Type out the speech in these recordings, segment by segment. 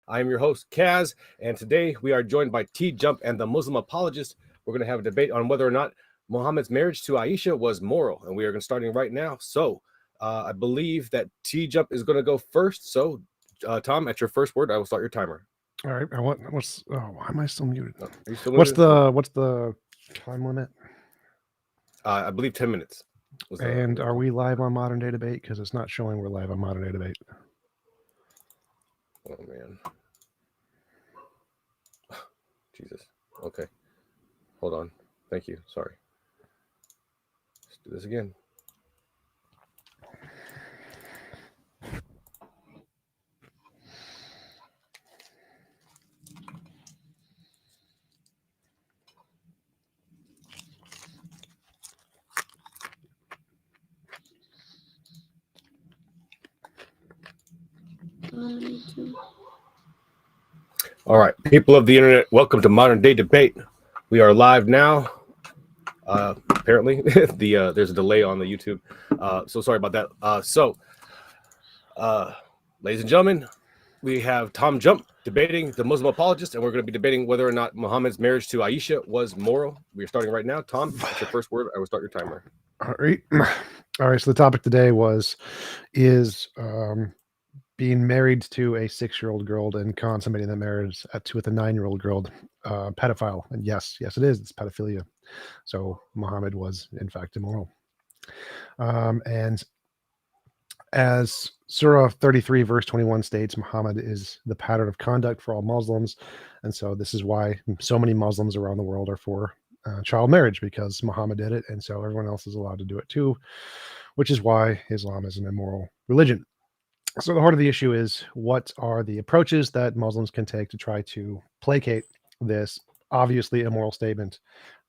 I am your host, Kaz, and today we are joined by TJump and the Muslim Apologist. We're going to have a debate on whether or not Muhammad's marriage to Aisha was moral, and we are going to starting right now. So, I believe that TJump is going to go first. So, Tom, at your first word, I will start your timer. All right. Why am I still muted? Are you still What's muted? what's the time limit? I believe 10 minutes. And are we live on Modern Day Debate? Because it's not showing we're live on Modern Day Debate. Oh man, Jesus. Okay, hold on. Thank you. Sorry. Let's do this again. All right, people of the internet, welcome to Modern Day Debate. We are live now. Apparently, there's a delay on the YouTube, so sorry about that. Ladies and gentlemen, we have Tom Jump debating the Muslim Apologist, and we're going to be debating whether or not Muhammad's marriage to Aisha was moral. We are starting right now. Tom, that's your first word. I will start your timer. All right. All right. So the topic today is being married to a 6-year-old girl and consummating the marriage with a 9-year-old girl, pedophile. And yes, it is. It's pedophilia. So Muhammad was in fact immoral. And as Surah 33 verse 21 states, Muhammad is the pattern of conduct for all Muslims. And so this is why so many Muslims around the world are for child marriage, because Muhammad did it. And so everyone else is allowed to do it too, which is why Islam is an immoral religion. So the heart of the issue is, what are the approaches that Muslims can take to try to placate this obviously immoral statement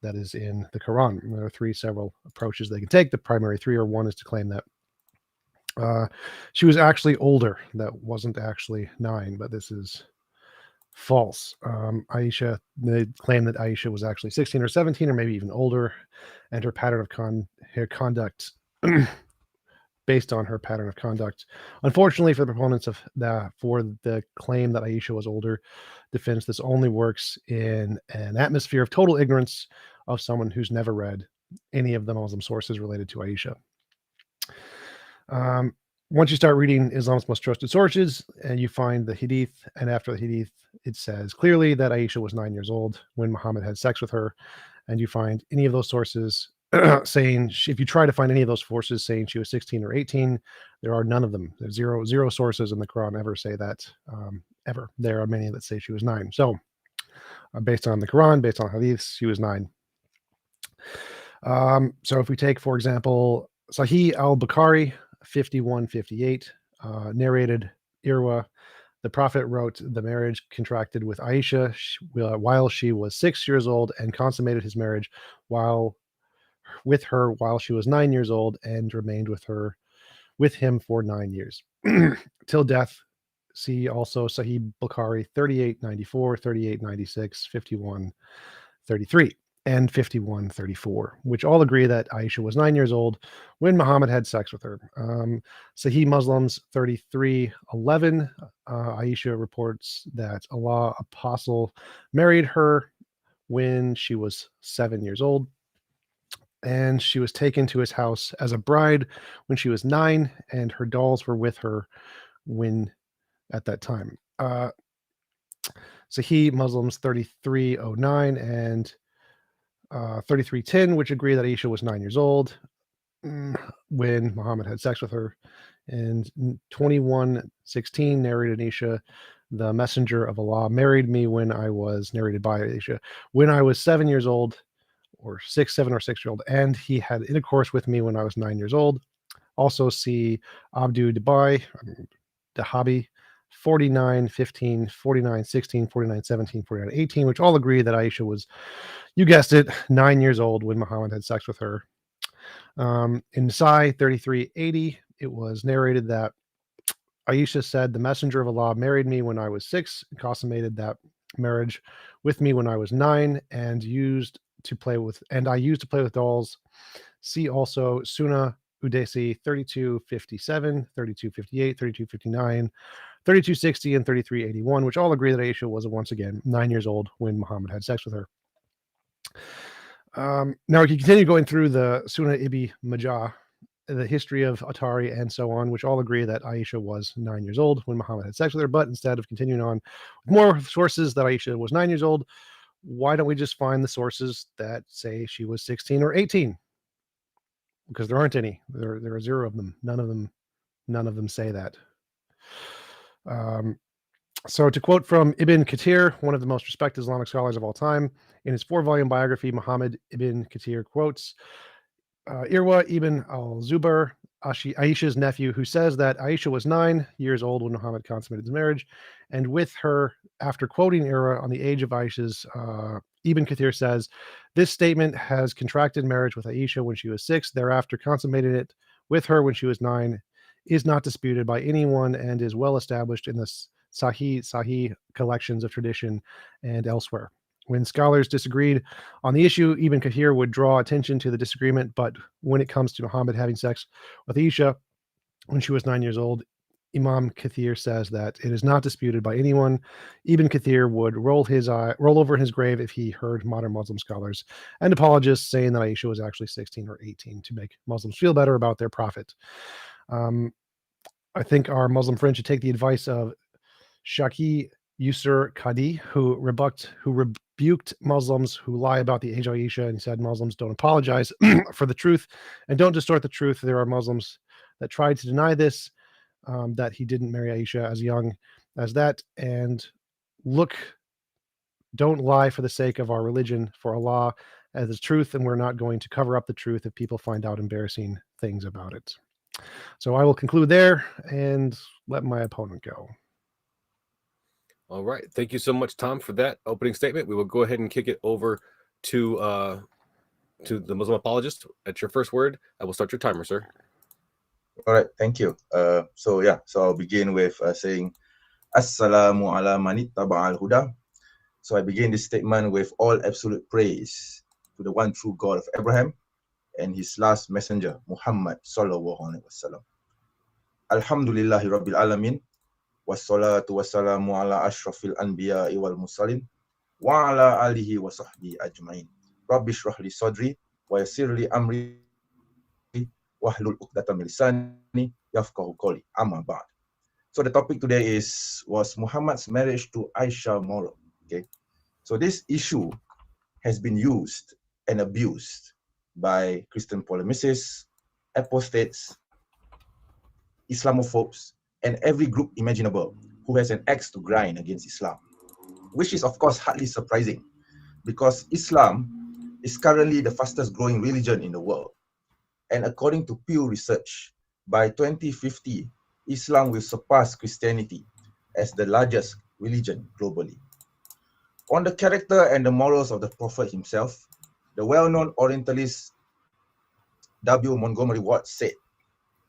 that is in the Quran? And there are several approaches they can take. The primary three are: one is to claim that she was actually older, that wasn't actually 9, but this is false. Aisha, they claim that Aisha was actually 16 or 17 or maybe even older, and her pattern of her conduct based on her pattern of conduct. Unfortunately for the proponents of the claim that Aisha was older, defense, this only works in an atmosphere of total ignorance of someone who's never read any of the Muslim sources related to Aisha. Once you start reading Islam's most trusted sources and you find the Hadith, and after the Hadith, it says clearly that Aisha was 9 years old when Muhammad had sex with her, and you find any of those sources saying, if you try to find any of those sources saying she was 16 or 18, there are none of them. There's zero sources in the Quran ever say that, ever. There are many that say she was 9. So based on the Quran, based on Hadiths, she was 9. So if we take, for example, Sahih al-Bukhari 5158, narrated Irwa, the Prophet wrote, the marriage contracted with Aisha while she was 6 years old, and consummated his marriage with her while she was 9 years old, and remained with him for 9 years till death. See also Sahih Bukhari 3894, 3896, 5133. And 5134, which all agree that Aisha was 9 years old when Muhammad had sex with her. Sahih Muslims 3311, Aisha reports that Allah Apostle married her when she was 7 years old, and she was taken to his house as a bride when she was 9, and her dolls were with her at that time. Sahih Muslims 3309 and 3310, which agree that Aisha was 9 years old when Muhammad had sex with her. And 2116 narrated Aisha, the messenger of Allah married me when I was, narrated by Aisha, when I was 7 years old, or 7 or 6 year old, and he had intercourse with me when I was 9 years old. Also see Abdu Dahabi 4915, 4916, 4917, 4918, which all agree that Aisha was, you guessed it, 9 years old when Muhammad had sex with her. In Nasai 3380, it was narrated that Aisha said, the messenger of Allah married me when I was 6, and consummated that marriage with me when I was 9, and I used to play with dolls. See also Sunnah Udesi 3257, 3258, 3259, 3260 and 3381, which all agree that Aisha was once again 9 years old when Muhammad had sex with her. Now we can continue going through the Sunnah Ibn Majah, the history of Atari, and so on, which all agree that Aisha was 9 years old when Muhammad had sex with her. But instead of continuing on with more sources that Aisha was 9 years old, why don't we just find the sources that say she was 16 or 18? Because there aren't any. There are zero of them. None of them say that. So to quote from Ibn Kathir, one of the most respected Islamic scholars of all time, in his 4-volume biography, Muhammad Ibn Kathir quotes Irwa ibn al-Zubair, Aisha's nephew, who says that Aisha was 9 years old when Muhammad consummated his marriage, and with her, after quoting Irwa on the age of Aisha's, Ibn Kathir says, this statement has contracted marriage with Aisha when she was 6, thereafter consummated it with her when she was 9, is not disputed by anyone and is well established in the Sahih collections of tradition and elsewhere. When scholars disagreed on the issue, Ibn Kathir would draw attention to the disagreement, but when it comes to Muhammad having sex with Aisha when she was 9 years old, Imam Kathir says that it is not disputed by anyone. Ibn Kathir would roll over in his grave if he heard modern Muslim scholars and apologists saying that Aisha was actually 16 or 18 to make Muslims feel better about their prophet. I think our Muslim friends should take the advice of Shaki Yusur Qadi, who rebuked Muslims who lie about the age of Aisha, and he said Muslims don't apologize for the truth and don't distort the truth. There are Muslims that tried to deny this, that he didn't marry Aisha as young as that, and don't lie for the sake of our religion, for Allah as the truth, and we're not going to cover up the truth if people find out embarrassing things about it. So I will conclude there and let my opponent go. All right. Thank you so much, Tom, for that opening statement. We will go ahead and kick it over to the Muslim apologist. At your first word, I will start your timer, sir. All right. Thank you. So I'll begin with saying, Assalamu ala manittaba al-huda. So I begin this statement with all absolute praise to the one true God of Abraham and his last messenger, Muhammad sallallahu alaihi wasallam. Alhamdulillahi rabbil alamin. Wassalatu wassalamu ala ashrafil anbiya wal mursalin wa ala alihi wa sahbihi ajmain. Rabbi shrah li sadri wa yassir li amri wahlul 'uqdatam min lisani yafqahu qawli. Amma ba'd. So the topic today was Muhammad's marriage to Aisha moral. Okay. So this issue has been used and abused by Christian polemicists, apostates, Islamophobes, and every group imaginable who has an axe to grind against Islam, which is of course hardly surprising because Islam is currently the fastest growing religion in the world. And according to Pew Research, by 2050, Islam will surpass Christianity as the largest religion globally. On the character and the morals of the Prophet himself, the well-known Orientalist W. Montgomery Ward said,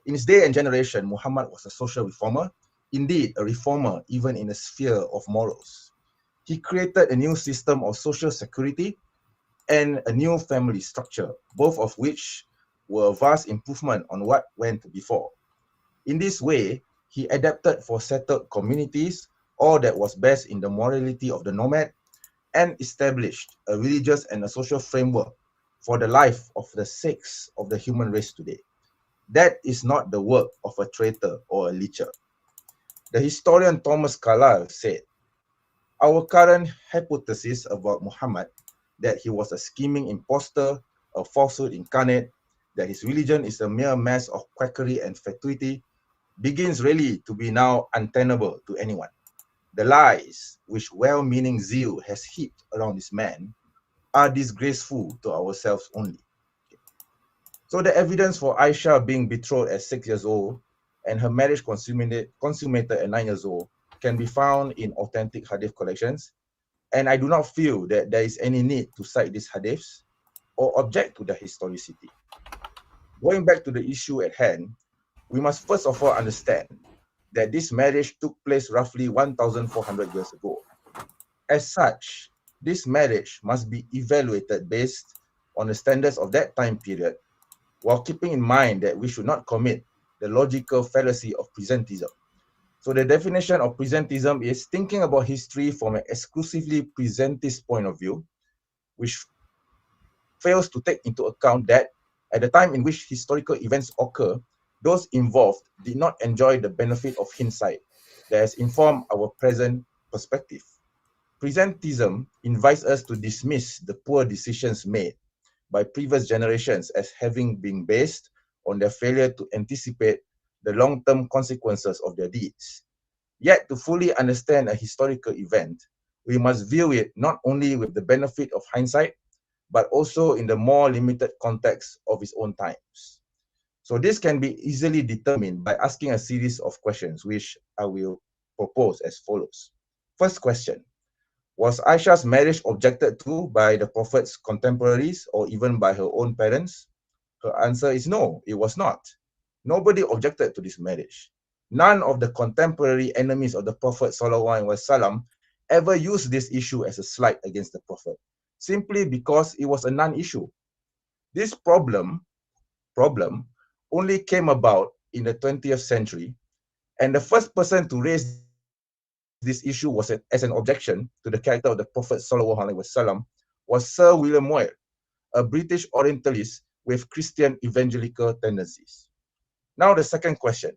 in his day and generation, Muhammad was a social reformer, indeed a reformer even in the sphere of morals. He created a new system of social security and a new family structure, both of which were a vast improvement on what went before. In this way, he adapted for settled communities all that was best in the morality of the nomad and established a religious and a social framework for the life of the six of the human race today. That is not the work of a traitor or a leecher. The historian Thomas Carlyle said, our current hypothesis about Muhammad, that he was a scheming impostor, a falsehood incarnate, that his religion is a mere mass of quackery and fatuity, begins really to be now untenable to anyone. The lies which well-meaning zeal has heaped around this man are disgraceful to ourselves only. So the evidence for Aisha being betrothed at 6 years old and her marriage consummated at 9 years old can be found in authentic hadith collections. And I do not feel that there is any need to cite these hadiths or object to their historicity. Going back to the issue at hand, we must first of all understand that this marriage took place roughly 1,400 years ago. As such, this marriage must be evaluated based on the standards of that time period, while keeping in mind that we should not commit the logical fallacy of presentism. So the definition of presentism is thinking about history from an exclusively presentist point of view, which fails to take into account that at the time in which historical events occur, those involved did not enjoy the benefit of hindsight that has informed our present perspective. Presentism invites us to dismiss the poor decisions made by previous generations as having been based on their failure to anticipate the long-term consequences of their deeds. Yet, to fully understand a historical event, we must view it not only with the benefit of hindsight, but also in the more limited context of its own times. So this can be easily determined by asking a series of questions, which I will propose as follows. First question, was Aisha's marriage objected to by the Prophet's contemporaries or even by her own parents? Her answer is no, it was not. Nobody objected to this marriage. None of the contemporary enemies of the Prophet ﷺ ever used this issue as a slight against the Prophet, simply because it was a non-issue. This problem only came about in the 20th century, and the first person to raise this issue as an objection to the character of the Prophet ﷺ was Sir William Moyle, a British Orientalist with Christian evangelical tendencies. Now the second question.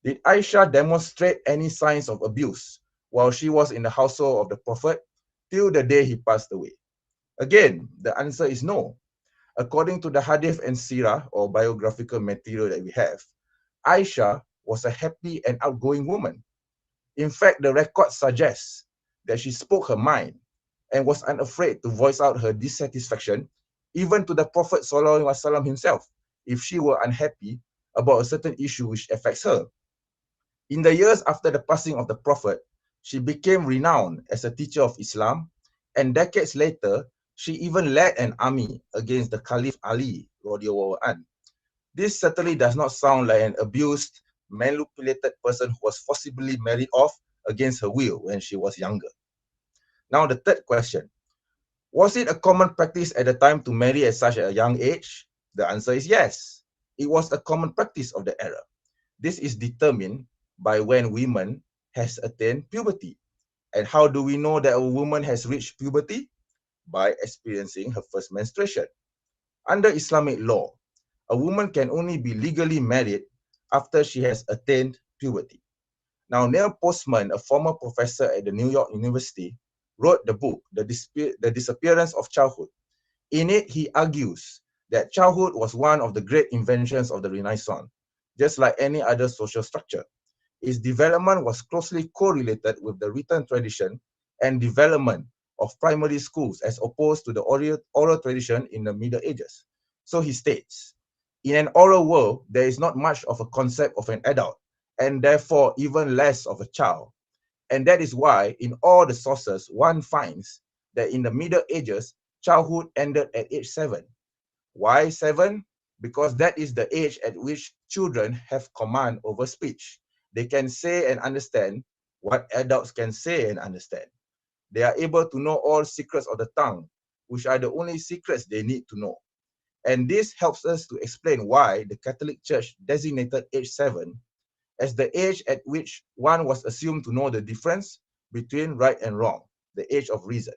Did Aisha demonstrate any signs of abuse while she was in the household of the Prophet till the day he passed away? Again, the answer is no. According to the Hadith and Sirah, or biographical material that we have, Aisha was a happy and outgoing woman. In fact, the record suggests that she spoke her mind and was unafraid to voice out her dissatisfaction, even to the Prophet ﷺ himself, if she were unhappy about a certain issue which affects her. In the years after the passing of the Prophet, she became renowned as a teacher of Islam, and decades later, she even led an army against the Caliph Ali radiallahu anh. This certainly does not sound like an abused, manipulated person who was forcibly married off against her will when she was younger. Now the third question. Was it a common practice at the time to marry at such a young age? The answer is yes. It was a common practice of the era. This is determined by when women has attained puberty. And how do we know that a woman has reached puberty? By experiencing her first menstruation. Under Islamic law, a woman can only be legally married after she has attained puberty. Now, Neil Postman, a former professor at the New York University, wrote the book, The Disappearance of Childhood. In it, he argues that childhood was one of the great inventions of the Renaissance, just like any other social structure. Its development was closely correlated with the written tradition and development of primary schools as opposed to the oral tradition in the Middle Ages. So he states, in an oral world, there is not much of a concept of an adult, and therefore even less of a child. And that is why in all the sources, one finds that in the Middle Ages, childhood ended at age 7. Why 7? Because that is the age at which children have command over speech. They can say and understand what adults can say and understand. They are able to know all secrets of the tongue, which are the only secrets they need to know. And this helps us to explain why the Catholic Church designated age 7 as the age at which one was assumed to know the difference between right and wrong, the age of reason.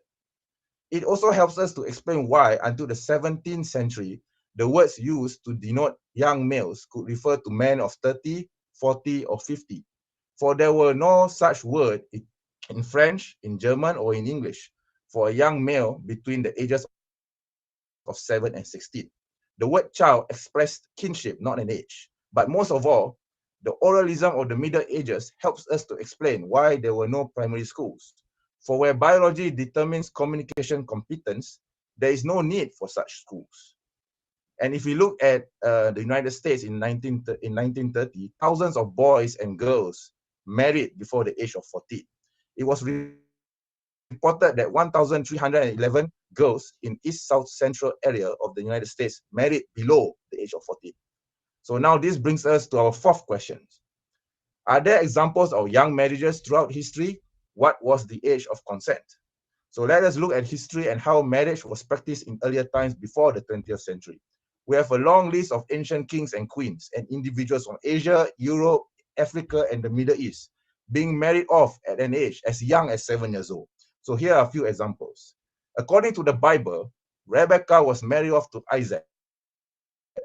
It also helps us to explain why, until the 17th century, the words used to denote young males could refer to men of 30, 40, or 50. For there were no such word in French, in German, or in English for a young male between the ages of 7 and 16. The word child expressed kinship, not an age. But most of all, the oralism of the Middle Ages helps us to explain why there were no primary schools. For where biology determines communication competence, there is no need for such schools. And if we look at the United States in 1930, thousands of boys and girls married before the age of 14. It was reported that 1,311 girls in East-South Central area of the United States married below the age of 14. So now this brings us to our fourth question. Are there examples of young marriages throughout history? What was the age of consent? So let us look at history and how marriage was practiced in earlier times before the 20th century. We have a long list of ancient kings and queens and individuals from Asia, Europe, Africa, and the Middle East being married off at an age as young as 7 years old. So here are a few examples. According to the Bible, Rebecca was married off to Isaac,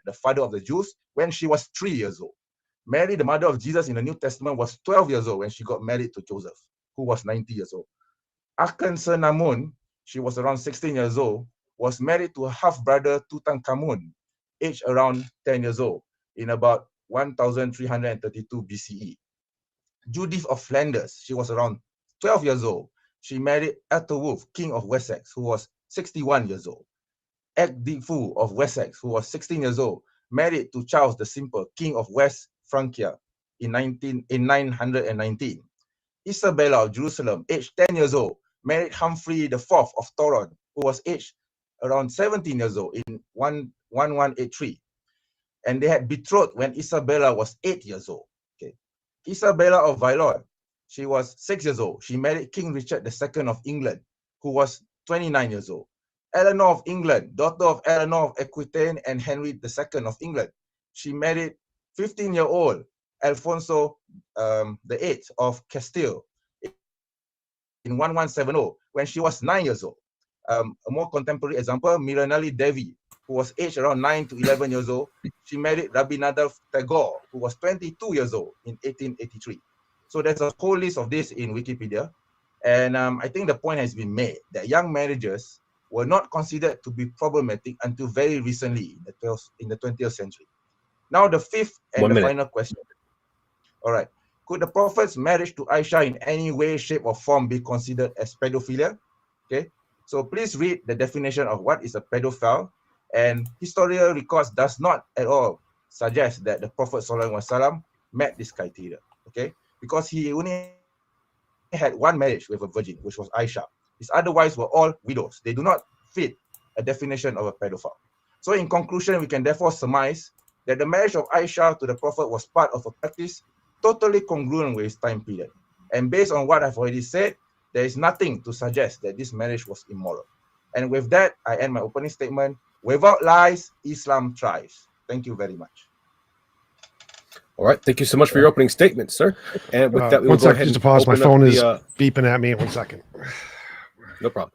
the father of the Jews, when she was 3 years old. Mary, the mother of Jesus in the New Testament, was 12 years old when she got married to Joseph, who was 90 years old. Akhenaten, she was around 16 years old, was married to her half-brother Tutankhamun, aged around 10 years old, in about 1332 BCE. Judith of Flanders, she was around 12 years old. She married Ethelwulf, king of Wessex, who was 61 years old. Ecgtheow of Wessex, who was 16 years old, married to Charles the Simple, king of West Francia, in 919. Isabella of Jerusalem, aged 10 years old, married Humphrey IV of Toron, who was aged around 17 years old in 1183. And they had betrothed when Isabella was 8 years old. Okay. Isabella of Valois, she was 6 years old. She married King Richard II of England, who was 29 years old. Eleanor of England, daughter of Eleanor of Aquitaine and Henry II of England, she married 15-year-old Alfonso VIII of Castile in 1170 when she was 9 years old. A more contemporary example, Miranali Devi, who was aged around 9 to 11 years old, she married Rabindranath Tagore, who was 22 years old in 1883. So there's a whole list of this in Wikipedia. And I think the point has been made that young marriages were not considered to be problematic until very recently in the 20th century. Now the fifth and the final question. All right. Could the Prophet's marriage to Aisha in any way, shape, or form be considered as pedophilia? Okay. So please read the definition of what is a pedophile. And historical records does not at all suggest that the Prophet ﷺ met this criteria. Okay. Because he only had one marriage with a virgin, which was Aisha. His other wives were all widows. They do not fit a definition of a pedophile. So in conclusion, we can therefore surmise that the marriage of Aisha to the Prophet was part of a practice totally congruent with his time period. And based on what I've already said, there is nothing to suggest that this marriage was immoral. And with that, I end my opening statement. Without lies, Islam thrives. Thank you very much. All right. Thank you so much for your opening statement, sir. And with that, we will go ahead just to and pause. My open phone up is beeping at me. 1 second. No problem.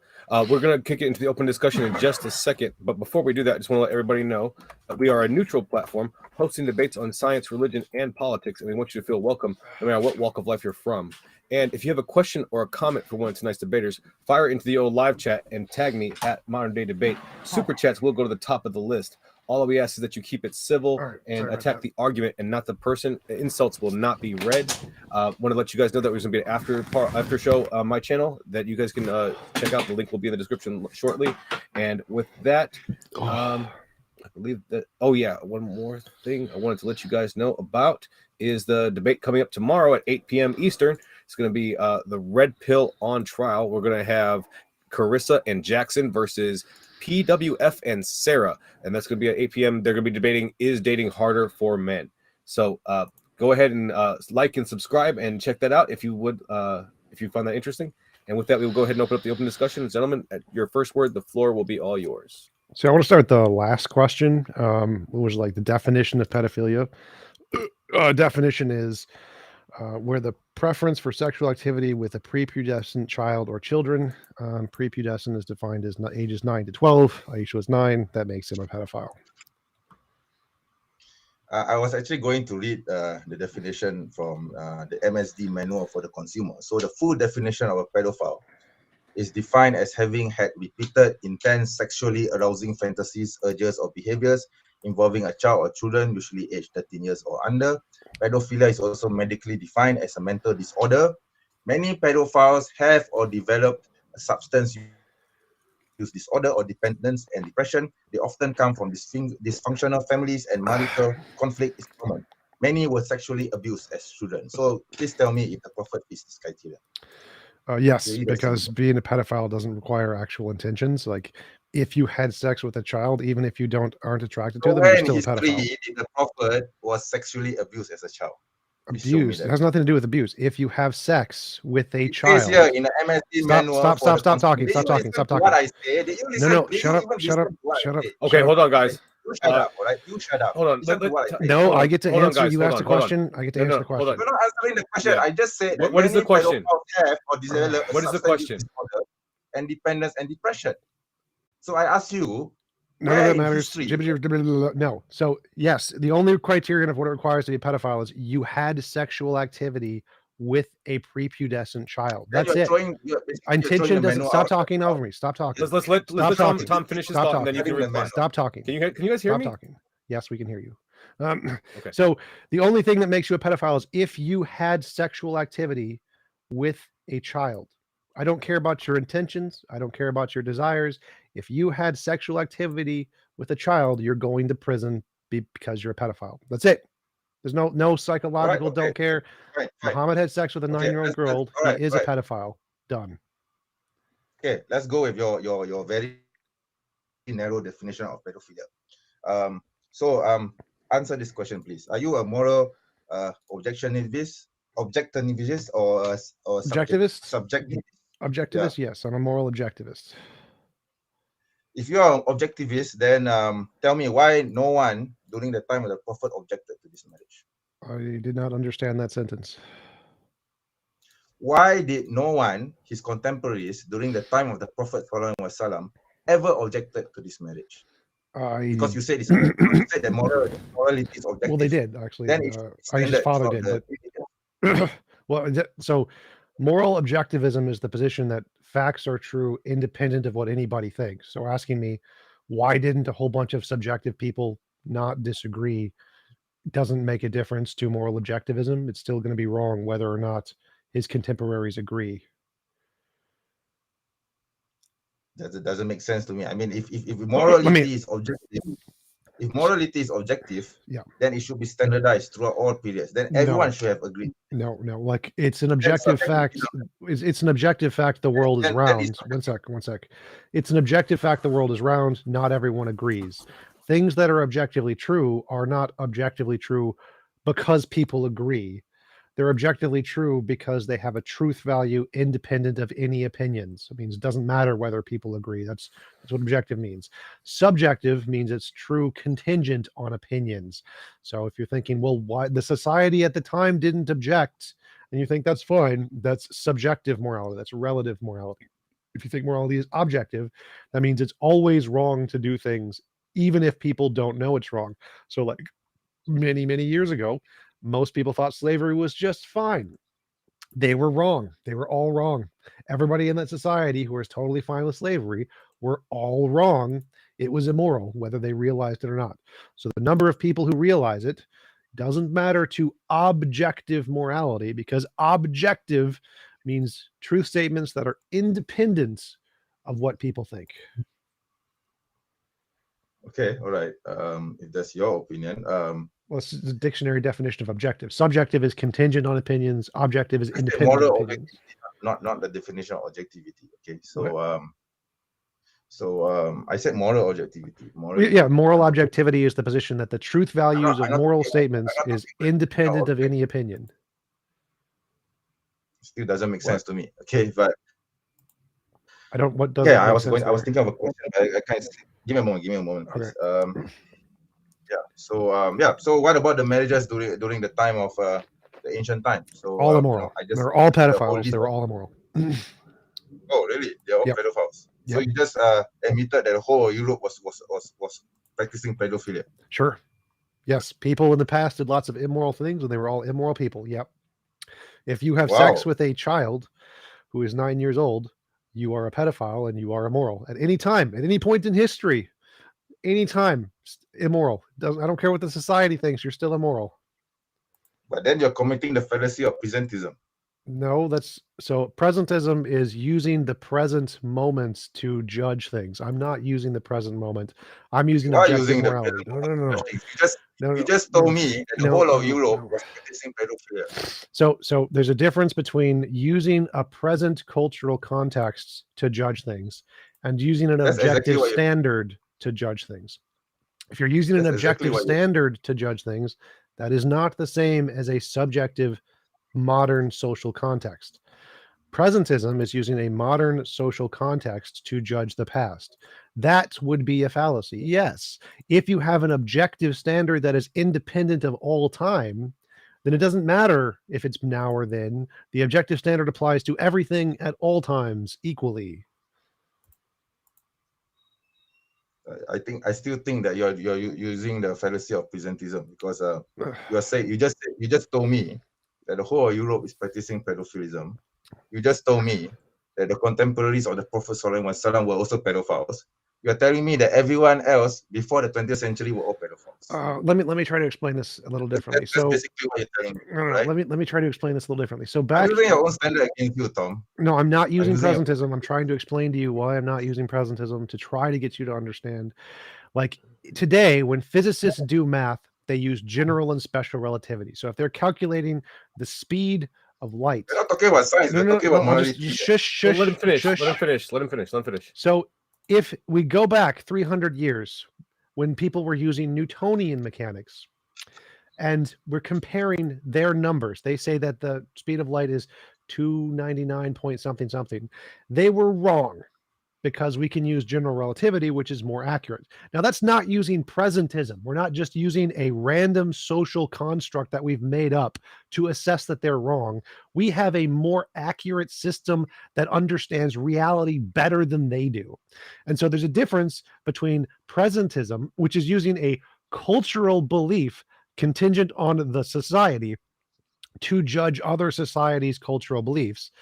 We're going to kick it into the open discussion in just a second. But before we do that, I just want to let everybody know that we are a neutral platform hosting debates on science, religion, and politics. And we want you to feel welcome no matter what walk of life you're from. And if you have a question or a comment for one of tonight's debaters, fire into the old live chat and tag me at Modern Day Debate. Super chats will go to the top of the list. All we ask is that you keep it civil and attack the argument and not the person. Insults will not be read. Want to let you guys know that there's going to be an after show on my channel that you guys can check out. The link will be in the description shortly. And with that, I believe that, one more thing I wanted to let you guys know about is the debate coming up tomorrow at 8 p.m. Eastern. It's going to be the Red Pill on trial. We're going to have Carissa and Jackson versus PWF and Sarah, and that's going to be at 8 p.m. They're going to be debating, is dating harder for men? So go ahead and like and subscribe and check that out if you would, if you find that interesting. And with that, we will go ahead and open up the open discussion. Gentlemen, at your first word, the floor will be all yours. So I want to start with the last question, which was like the definition of pedophilia. Definition is where the preference for sexual activity with a prepubescent child or children. Prepubescent is defined as ages 9 to 12. Aisha was 9. That makes him a pedophile. I was actually going to read the definition from the MSD Manual for the Consumer. So the full definition of a pedophile is defined as having had repeated, intense, sexually arousing fantasies, urges, or behaviors involving a child or children, usually aged 13 years or under. Pedophilia is also medically defined as a mental disorder. Many pedophiles have or developed a substance use disorder or dependence and depression. They often come from dysfunctional families, and marital conflict is common. Many were sexually abused as children. So please tell me if the Prophet fits this criteria. Yes, because being a pedophile doesn't require actual intentions. Like if you had sex with a child, even if you aren't attracted to them, you're still a pedophile. The Prophet was sexually abused as a child. Abused. It has nothing to do with abuse. If you have sex with a child, here in the MSD manual. Stop talking. What I say? Did you listen? No, shut up. Okay, hold on, guys. You shut up, all right? You shut up. Hold on. Listen to what I say. No, I get to hold on, answer. guys, You hold asked on, a hold on. question. I get to No, answer no, the hold on. question. You're not answering the question. Yeah. I just said What is the many question? pedophiles have or develop What is the substance question? use disorder and dependence and depression. So I ask you, None of where that in matters. history- No. So yes, the only criterion of what it requires to be a pedophile is you had sexual activity with a prepubescent child. then That's you're it. throwing, you're basically throwing Intention the doesn't. manual Stop out. talking over me. Stop talking. Let's let Stop Tom talking. finish his Stop thought, and then you talking. can reply. Stop talking. Can you guys hear Stop me? talking. Yes, we can hear you. Okay. So the only thing that makes you a pedophile is if you had sexual activity with a child. I don't care about your intentions. I don't care about your desires. If you had sexual activity with a child, you're going to prison because you're a pedophile. That's it. There's no psychological. Right, okay. Don't care. Right. Muhammad had sex with a 9-year-old girl. all right, He is right. a pedophile. Done. Okay, let's go with your very narrow definition of pedophilia. Answer this question, please. Are you a moral objectivist or Objectivist? subjective? Objectivist, yes. I'm a moral objectivist. If you are an objectivist, then tell me why no one during the time of the Prophet objected to this marriage. I did not understand that sentence. Why did no one, his contemporaries, during the time of the Prophet ﷺ, ever objected to this marriage? Because you said that morality is objective. Well, they did actually. Then Aisha's father did. But well, so moral objectivism is the position that facts are true independent of what anybody thinks. So asking me why didn't a whole bunch of subjective people not disagree doesn't make a difference to moral objectivism. It's still going to be wrong whether or not his contemporaries agree. That doesn't make sense to me. I mean, if morality is objective, if morality is objective, yeah, then it should be standardized throughout all periods. Then everyone should have agreed. No, like it's an objective fact. It's an objective fact the world is round. One sec. It's an objective fact the world is round. Not everyone agrees. Things that are objectively true are not objectively true because people agree. They're objectively true because they have a truth value independent of any opinions. It means it doesn't matter whether people agree. That's what objective means. Subjective means it's true contingent on opinions. So if you're thinking, well, why the society at the time didn't object, and you think that's fine, that's subjective morality. That's relative morality. If you think morality is objective, that means it's always wrong to do things, even if people don't know it's wrong. So like many, many years ago, most people thought slavery was just fine. They were wrong. They were all wrong. Everybody in that society who was totally fine with slavery were all wrong. It was immoral, whether they realized it or not. So the number of people who realize it doesn't matter to objective morality, because objective means truth statements that are independent of what people think. Okay, all right. If that's your opinion, well, it's the dictionary definition of objective. Subjective is contingent on opinions. Objective is independent of opinions. Not the definition of objectivity. Okay, so I said moral objectivity. Moral objectivity is the position that the truth values of moral statements is independent of any opinion. Still doesn't make sense to me. Okay, but I don't. What does? Yeah, I was thinking of a question. I can't. Give me a moment, please. Okay. So what about the marriages during the time of the ancient times? So all immoral. They're all pedophiles. They were all immoral. Oh, really? They're all pedophiles. Yep. So you just admitted that the whole Europe was practicing pedophilia. Sure. Yes, people in the past did lots of immoral things, and they were all immoral people. Yep. If you have sex with a child who is 9 years old, you are a pedophile and you are immoral at any time, at any point in history. Anytime, immoral. I don't care what the society thinks, you're still immoral. But then you're committing the fallacy of presentism. No, so presentism is using the present moments to judge things. I'm not using the present moment. I'm using objective morality. No. You just told me that the whole of Europe was practicing pedophilia. So there's a difference between using a present cultural context to judge things and using an objective standard to judge things. If you're using an objective standard to judge things, that is not the same as a subjective modern social context. Presentism is using a modern social context to judge the past. That would be a fallacy. Yes. If you have an objective standard that is independent of all time, then it doesn't matter if it's now or then. The objective standard applies to everything at all times equally. I still think that you're using the fallacy of presentism, because you just told me that the whole of Europe is practicing pedophilism. You just told me that the contemporaries of the Prophet Sallallahu were also pedophiles. You're telling me that everyone else before the 20th century were all pedophiles. Let me try to explain this a little differently. That's So basically what you're telling me, no, right? let me try to explain this a little differently. So I'm back using your own standard against you, Tom. No, I'm not using using it. presentism. I'm trying to explain to you why I'm not using presentism to try to get you to understand. Like today, when physicists do math, they use general and special relativity. So if they're calculating the speed of light, We're not talking about science. We're talking about I'll morality. just shush. Let him finish. Shush. Let him finish. Let him finish. Let him finish. So if we go back 300 years, when people were using Newtonian mechanics, and we're comparing their numbers, they say that the speed of light is 299 point something something. They were wrong, because we can use general relativity, which is more accurate. Now, that's not using presentism. We're not just using a random social construct that we've made up to assess that they're wrong. We have a more accurate system that understands reality better than they do. And so there's a difference between presentism, which is using a cultural belief contingent on the society to judge other societies' cultural beliefs,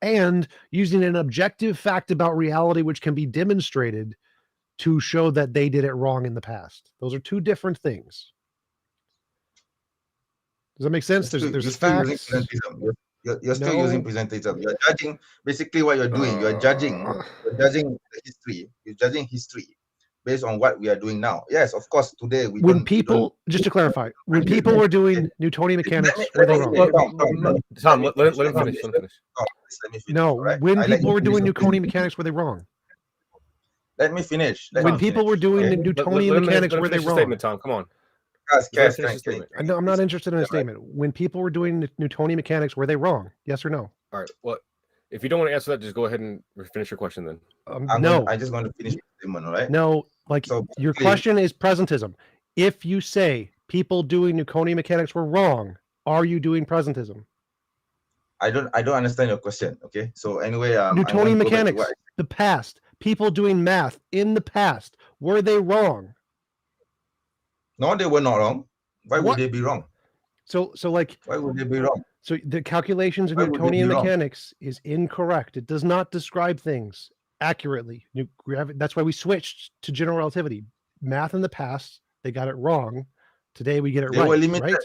and using an objective fact about reality which can be demonstrated to show that they did it wrong in the past. Those are two different things. Does that make sense? There's facts. You're still using presentism. You're judging. Basically, what you're doing, you're judging the history. You're judging history based on what we are doing now. Yes, of course, today just to clarify, when people were doing Newtonian mechanics, were they wrong? Tom, let him finish. Let him finish. No, when people were doing Newtonian mechanics, were they wrong? Let me finish. When people were doing the Newtonian mechanics, were they wrong? Statement, Tom, come on. I'm not interested in a statement. When people were doing Newtonian mechanics, were they wrong? Yes or no? All right. Well, if you don't want to answer that, just go ahead and finish your question then. No. I'm just going to finish the statement, all right? No, your question is presentism. If you say people doing Newtonian mechanics were wrong, are you doing presentism? I don't understand your question. Okay. So anyway, Newtonian mechanics, the past, people doing math in the past, were they wrong? No, they were not wrong. Why would they be wrong? So why would they be wrong? So the calculations of Newtonian mechanics is incorrect. It does not describe things accurately. That's why we switched to general relativity. Math in the past, they got it wrong. Today we get it right. They were limited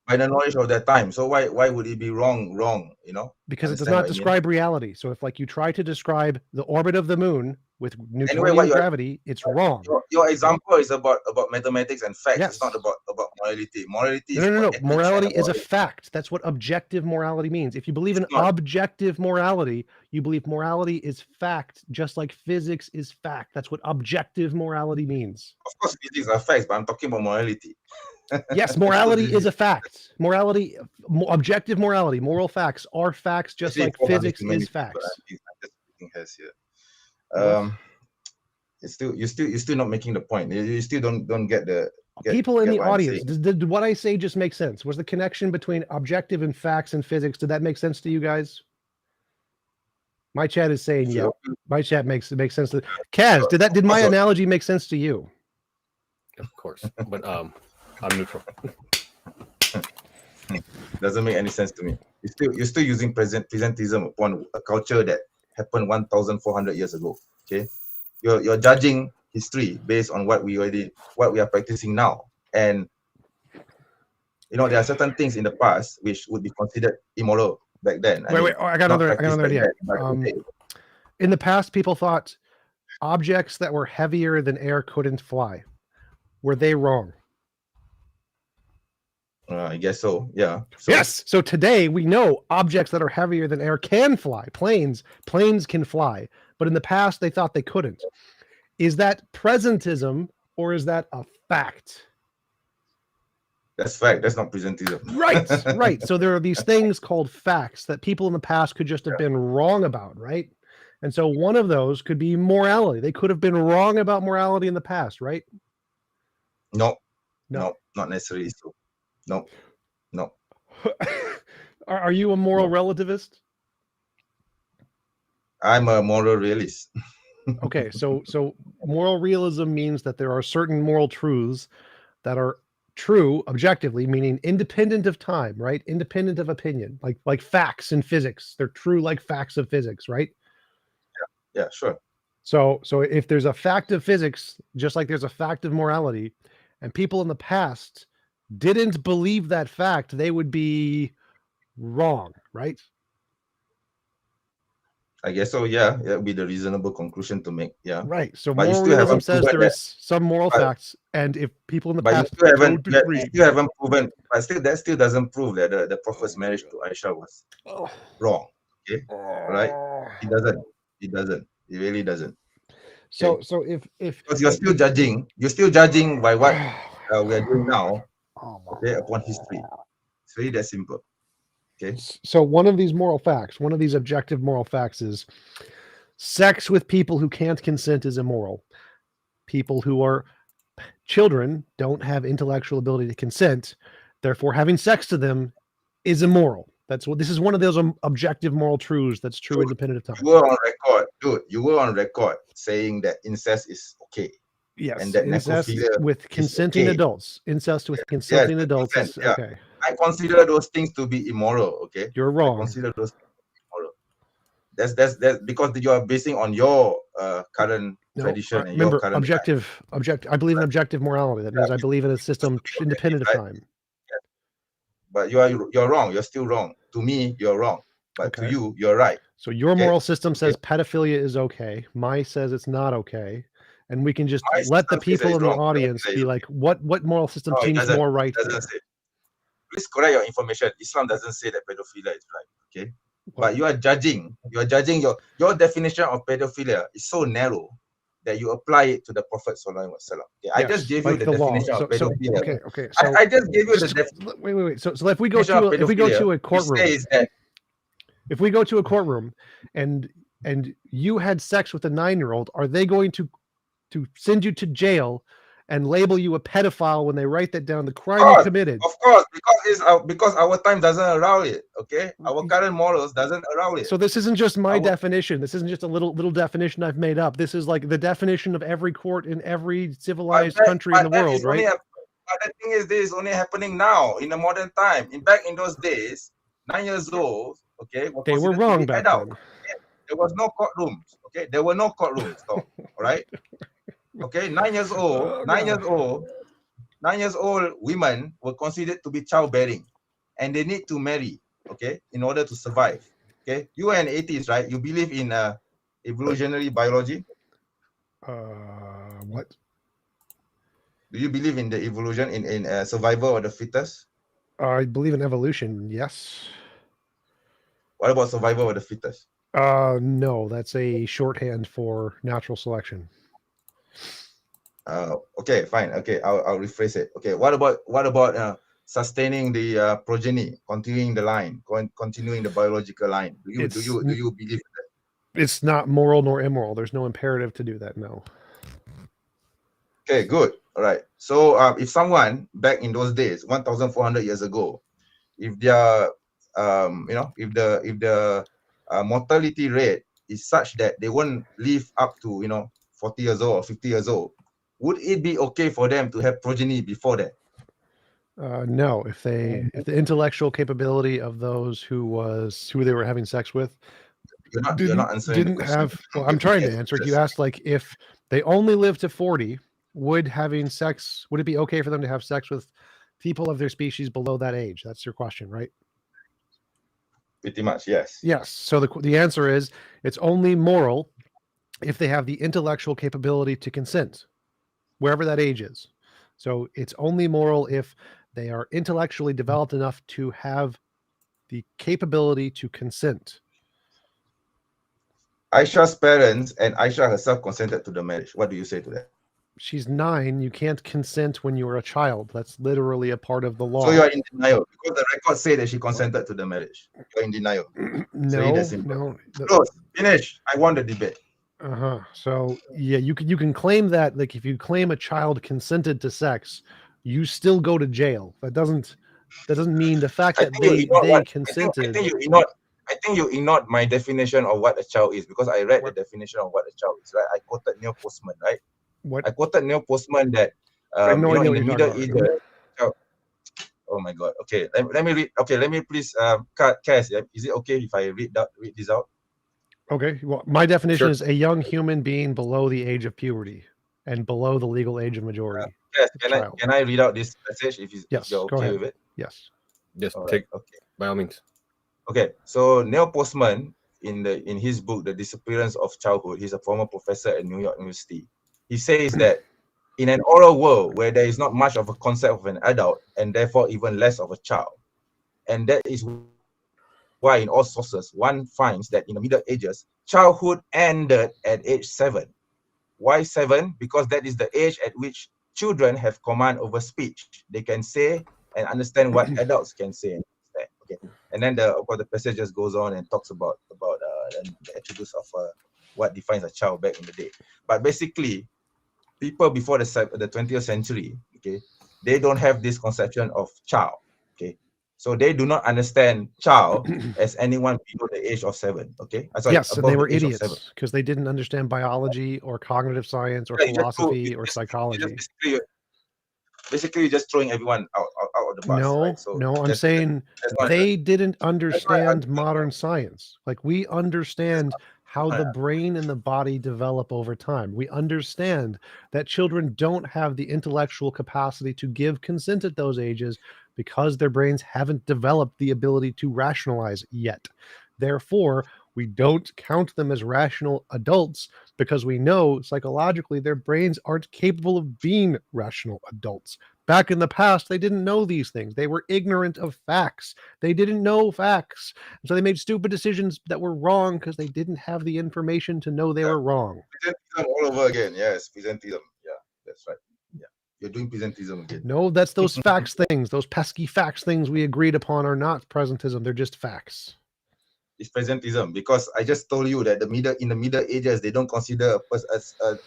by the knowledge of their time. So why would it be wrong? You know? Because it does not describe reality. So if you try to describe the orbit of the moon with Newtonian gravity, it's wrong. Your example is about mathematics and facts. Yes. It's not about morality. No. Morality is a fact. That's what objective morality means. If you believe in objective morality, you believe morality is fact, just like physics is fact. That's what objective morality means. Of course, physics are facts, but I'm talking about morality. Yes, morality is a fact. Morality, objective morality, moral facts are facts, just like physics is facts. You're still not making the point. You still don't get the people in the audience. Did what I say just make sense? Was the connection between objective and facts and physics? Did that make sense to you guys? My chat is saying yeah. My chat makes sense. Kaz, did my analogy make sense to you? Of course, but I'm neutral. Doesn't make any sense to me. You're still using presentism upon a culture that happened 1,400 years ago. Okay, you're judging history based on what we are practicing now, and there are certain things in the past which would be considered immoral back then. Wait, I got another idea. In the past, people thought objects that were heavier than air couldn't fly. Were they wrong? I guess so. Yeah. Yes. So today we know objects that are heavier than air can fly. Planes can fly, but in the past they thought they couldn't. Is that presentism or is that a fact? That's fact. That's not presentism. Right. So there are these things called facts that people in the past could just have been wrong about, right? And so one of those could be morality. They could have been wrong about morality in the past, right? No, not necessarily so. No. Are you a moral relativist? I'm a moral realist. Okay, so moral realism means that there are certain moral truths that are true objectively, meaning independent of time, right? Independent of opinion, like facts in physics. They're true like facts of physics, right? Yeah, sure. So if there's a fact of physics, just like there's a fact of morality, and people in the past didn't believe that fact, they would be wrong, right? I guess so. Yeah, that would be the reasonable conclusion to make. Yeah. Right. So But you moral still realism haven't says proven there that. is some moral facts, and if people in the But you past still haven't. don't You agree, still haven't proven. But still, that still doesn't prove that the Prophet's marriage to Aisha was wrong. Okay. Right. It doesn't. It doesn't. It really doesn't. So if Because you're still judging by what we are doing now. Okay, upon history. It's really that simple. Okay. So one of these moral facts, one of these objective moral facts is sex with people who can't consent is immoral. People who are children don't have intellectual ability to consent, therefore having sex to them is immoral. That's what this is, one of those objective moral truths that's true independent of time. You were on record, dude. You were on record saying that incest is okay. Yes, and that incest necrophilia with consenting okay. adults. Incest with consenting adults is yeah. okay. I consider those things to be immoral. Okay, You're wrong. I consider those things to be immoral. That's because you are basing on your current tradition and remember, your current objective. I believe in objective morality. That means I believe in a system independent of time. Yeah. But you're wrong. You're still wrong. To me, you're wrong. But to you, you're right. So your moral system says pedophilia is okay. Mine says it's not okay. And we can just let the people in the audience be like, what moral system seems more right? Please correct your information. Islam doesn't say that pedophilia is right. Okay. But you are judging. You are judging your definition of pedophilia is so narrow that you apply it to the Prophet Sallallahu Alaihi Wasallam. Okay, I just gave you the definition of pedophilia. Okay. So I just gave you the definition. Wait. So if we go to a courtroom, if we go to a courtroom, and you had sex with a 9-year-old, are they going to send you to jail and label you a pedophile when they write that down, the crime you committed? Of course, because our time doesn't allow it. Okay, our current morals doesn't allow it. So this isn't just my definition. This isn't just a little definition I've made up. This is like the definition of every court in every civilized country in the world, right? But the thing is, this is only happening now in the modern time. Back in those days, 9 years old, okay, they were wrong back then. There was no courtrooms. Okay, there were no courtrooms. All right. Okay, 9 years old, 9 years old women were considered to be childbearing, and they need to marry, okay, in order to survive. Okay, you are an atheist, right? You believe in evolutionary biology? What? Do you believe in the evolution in survival of the fittest? I believe in evolution. Yes. What about survival of the fittest? No, that's a shorthand for natural selection. Okay, fine. Okay, I'll rephrase it. Okay, what about sustaining the progeny, continuing the line, continuing the biological line? Do you believe in that? It's not moral nor immoral. There's no imperative to do that. No. Okay, good. All right. So if someone back in those days, 1,400 years ago, if their if the mortality rate is such that they won't live up to 40 years old or 50 years old, would it be okay for them to have progeny before that? No, if the intellectual capability of those who they were having sex with you're not answering didn't have. Well, I'm trying to answer it. You asked like if they only lived to 40, would it be okay for them to have sex with people of their species below that age? That's your question, right? Pretty much, yes. Yes. So the answer is it's only moral if they have the intellectual capability to consent, wherever that age is. So it's only moral if they are intellectually developed enough to have the capability to consent. Aisha's parents and Aisha herself consented to the marriage. What do you say to that? She's 9. You can't consent when you're a child. That's literally a part of the law. So you are in denial because the records say that she consented to the marriage. You're in denial. No, simple. no. Close. Finish. I won the debate. So yeah, you can claim that, like, if you claim a child consented to sex, you still go to jail. That doesn't mean the fact that they consented. I think you ignored my definition of what a child is, because I read the definition of what a child is, right? I quoted Neil Postman, right? What? I quoted Neil Postman that I have no idea in the what you're Middle talking about. Ages. Oh my God. Okay, let me read. Okay, let me please Cass, is it okay if I read this out? Okay. Well, my definition Sure. is a young human being below the age of puberty and below the legal age of majority. Cass, can I read out this passage if Yes, you're go okay ahead. with it? Yes. Just All take right, okay. by all means. Okay, so Neil Postman, in his book The Disappearance of Childhood, he's a former professor at New York University. He says that in an oral world where there is not much of a concept of an adult and therefore even less of a child, and that is why in all sources one finds that in the Middle Ages childhood ended at age 7. Why 7? Because that is the age at which children have command over speech. They can say and understand what adults can say and understand. Okay, and then the passage just goes on and talks about the attributes of what defines a child back in the day. But basically, people before the 20th century, okay, they don't have this conception of child. Okay, so they do not understand child as anyone below the age of 7. Okay, yes, and they were idiots because they didn't understand biology or cognitive science or philosophy or psychology. Basically, you're just throwing everyone out of the bus. No, right? So no, I'm saying they didn't understand modern science. Like, we understand how the brain and the body develop over time. We understand that children don't have the intellectual capacity to give consent at those ages because their brains haven't developed the ability to rationalize yet. Therefore, we don't count them as rational adults because we know psychologically their brains aren't capable of being rational adults. Back in the past, they didn't know these things. They were ignorant of facts. They didn't know facts. So they made stupid decisions that were wrong because they didn't have the information to know they were wrong. Presentism all over again. Yes, presentism. Yeah, that's right. Yeah, you're doing presentism again. No, that's those facts things. Those pesky facts things we agreed upon are not presentism. They're just facts. It's presentism because I just told you that in the Middle Ages they don't consider a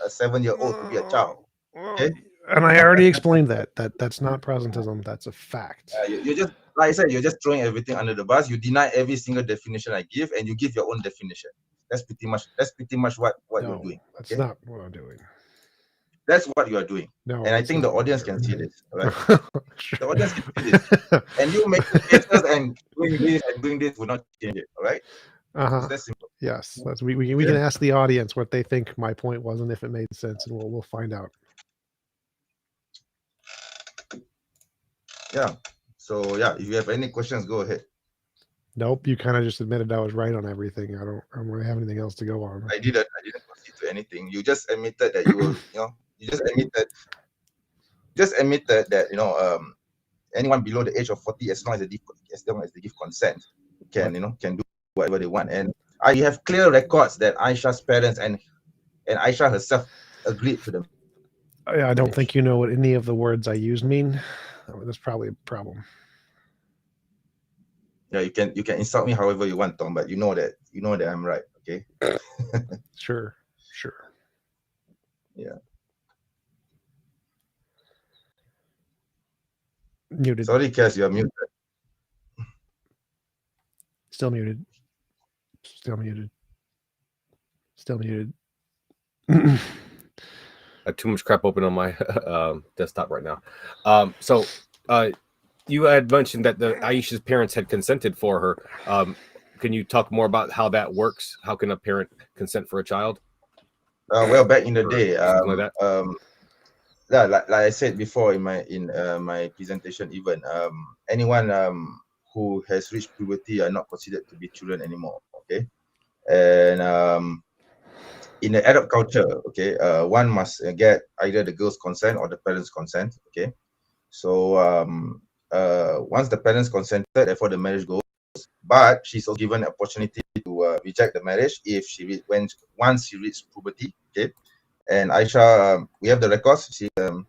7-year-old to be a child. Okay, and I already explained that's not presentism. That's a fact. You're just, like I said, you're just throwing everything under the bus. You deny every single definition I give, and you give your own definition. That's pretty much what you're doing. That's not what I'm doing. That's what you are doing. No, and I think the audience can see this. Right? Sure. The audience can see this. And you make cases and doing this will not change it. All right? Uh-huh. That's simple. Yes, we can ask the audience what they think my point was and if it made sense, and we'll find out. Yeah. So yeah, if you have any questions, go ahead. Nope, you kind of just admitted I was right on everything. I don't really have anything else to go on. I didn't proceed to anything. You just admitted that you were, you just admitted that anyone below the age of 40, as long as they give consent, can do whatever they want. And I have clear records that Aisha's parents and Aisha herself agreed to them. I don't think you know what any of the words I use mean. That's probably a problem. Yeah, you can insult me however you want, Tom, but you know that I'm right. Okay. Sure. Yeah. Muted. Sorry, Cass, you're muted. Still muted. I have too much crap open on my desktop right now. So you had mentioned that Aisha's parents had consented for her. Can you talk more about how that works? How can a parent consent for a child? Well, back in the day, like that? like I said before in my presentation, even anyone who has reached puberty are not considered to be children anymore. Okay, and in the adult culture, okay, one must get either the girl's consent or the parents' consent. Okay, so once the parents consented, therefore the marriage goes. But she's also given an opportunity to reject the marriage if once she reaches puberty. Okay, And Aisha, we have the records.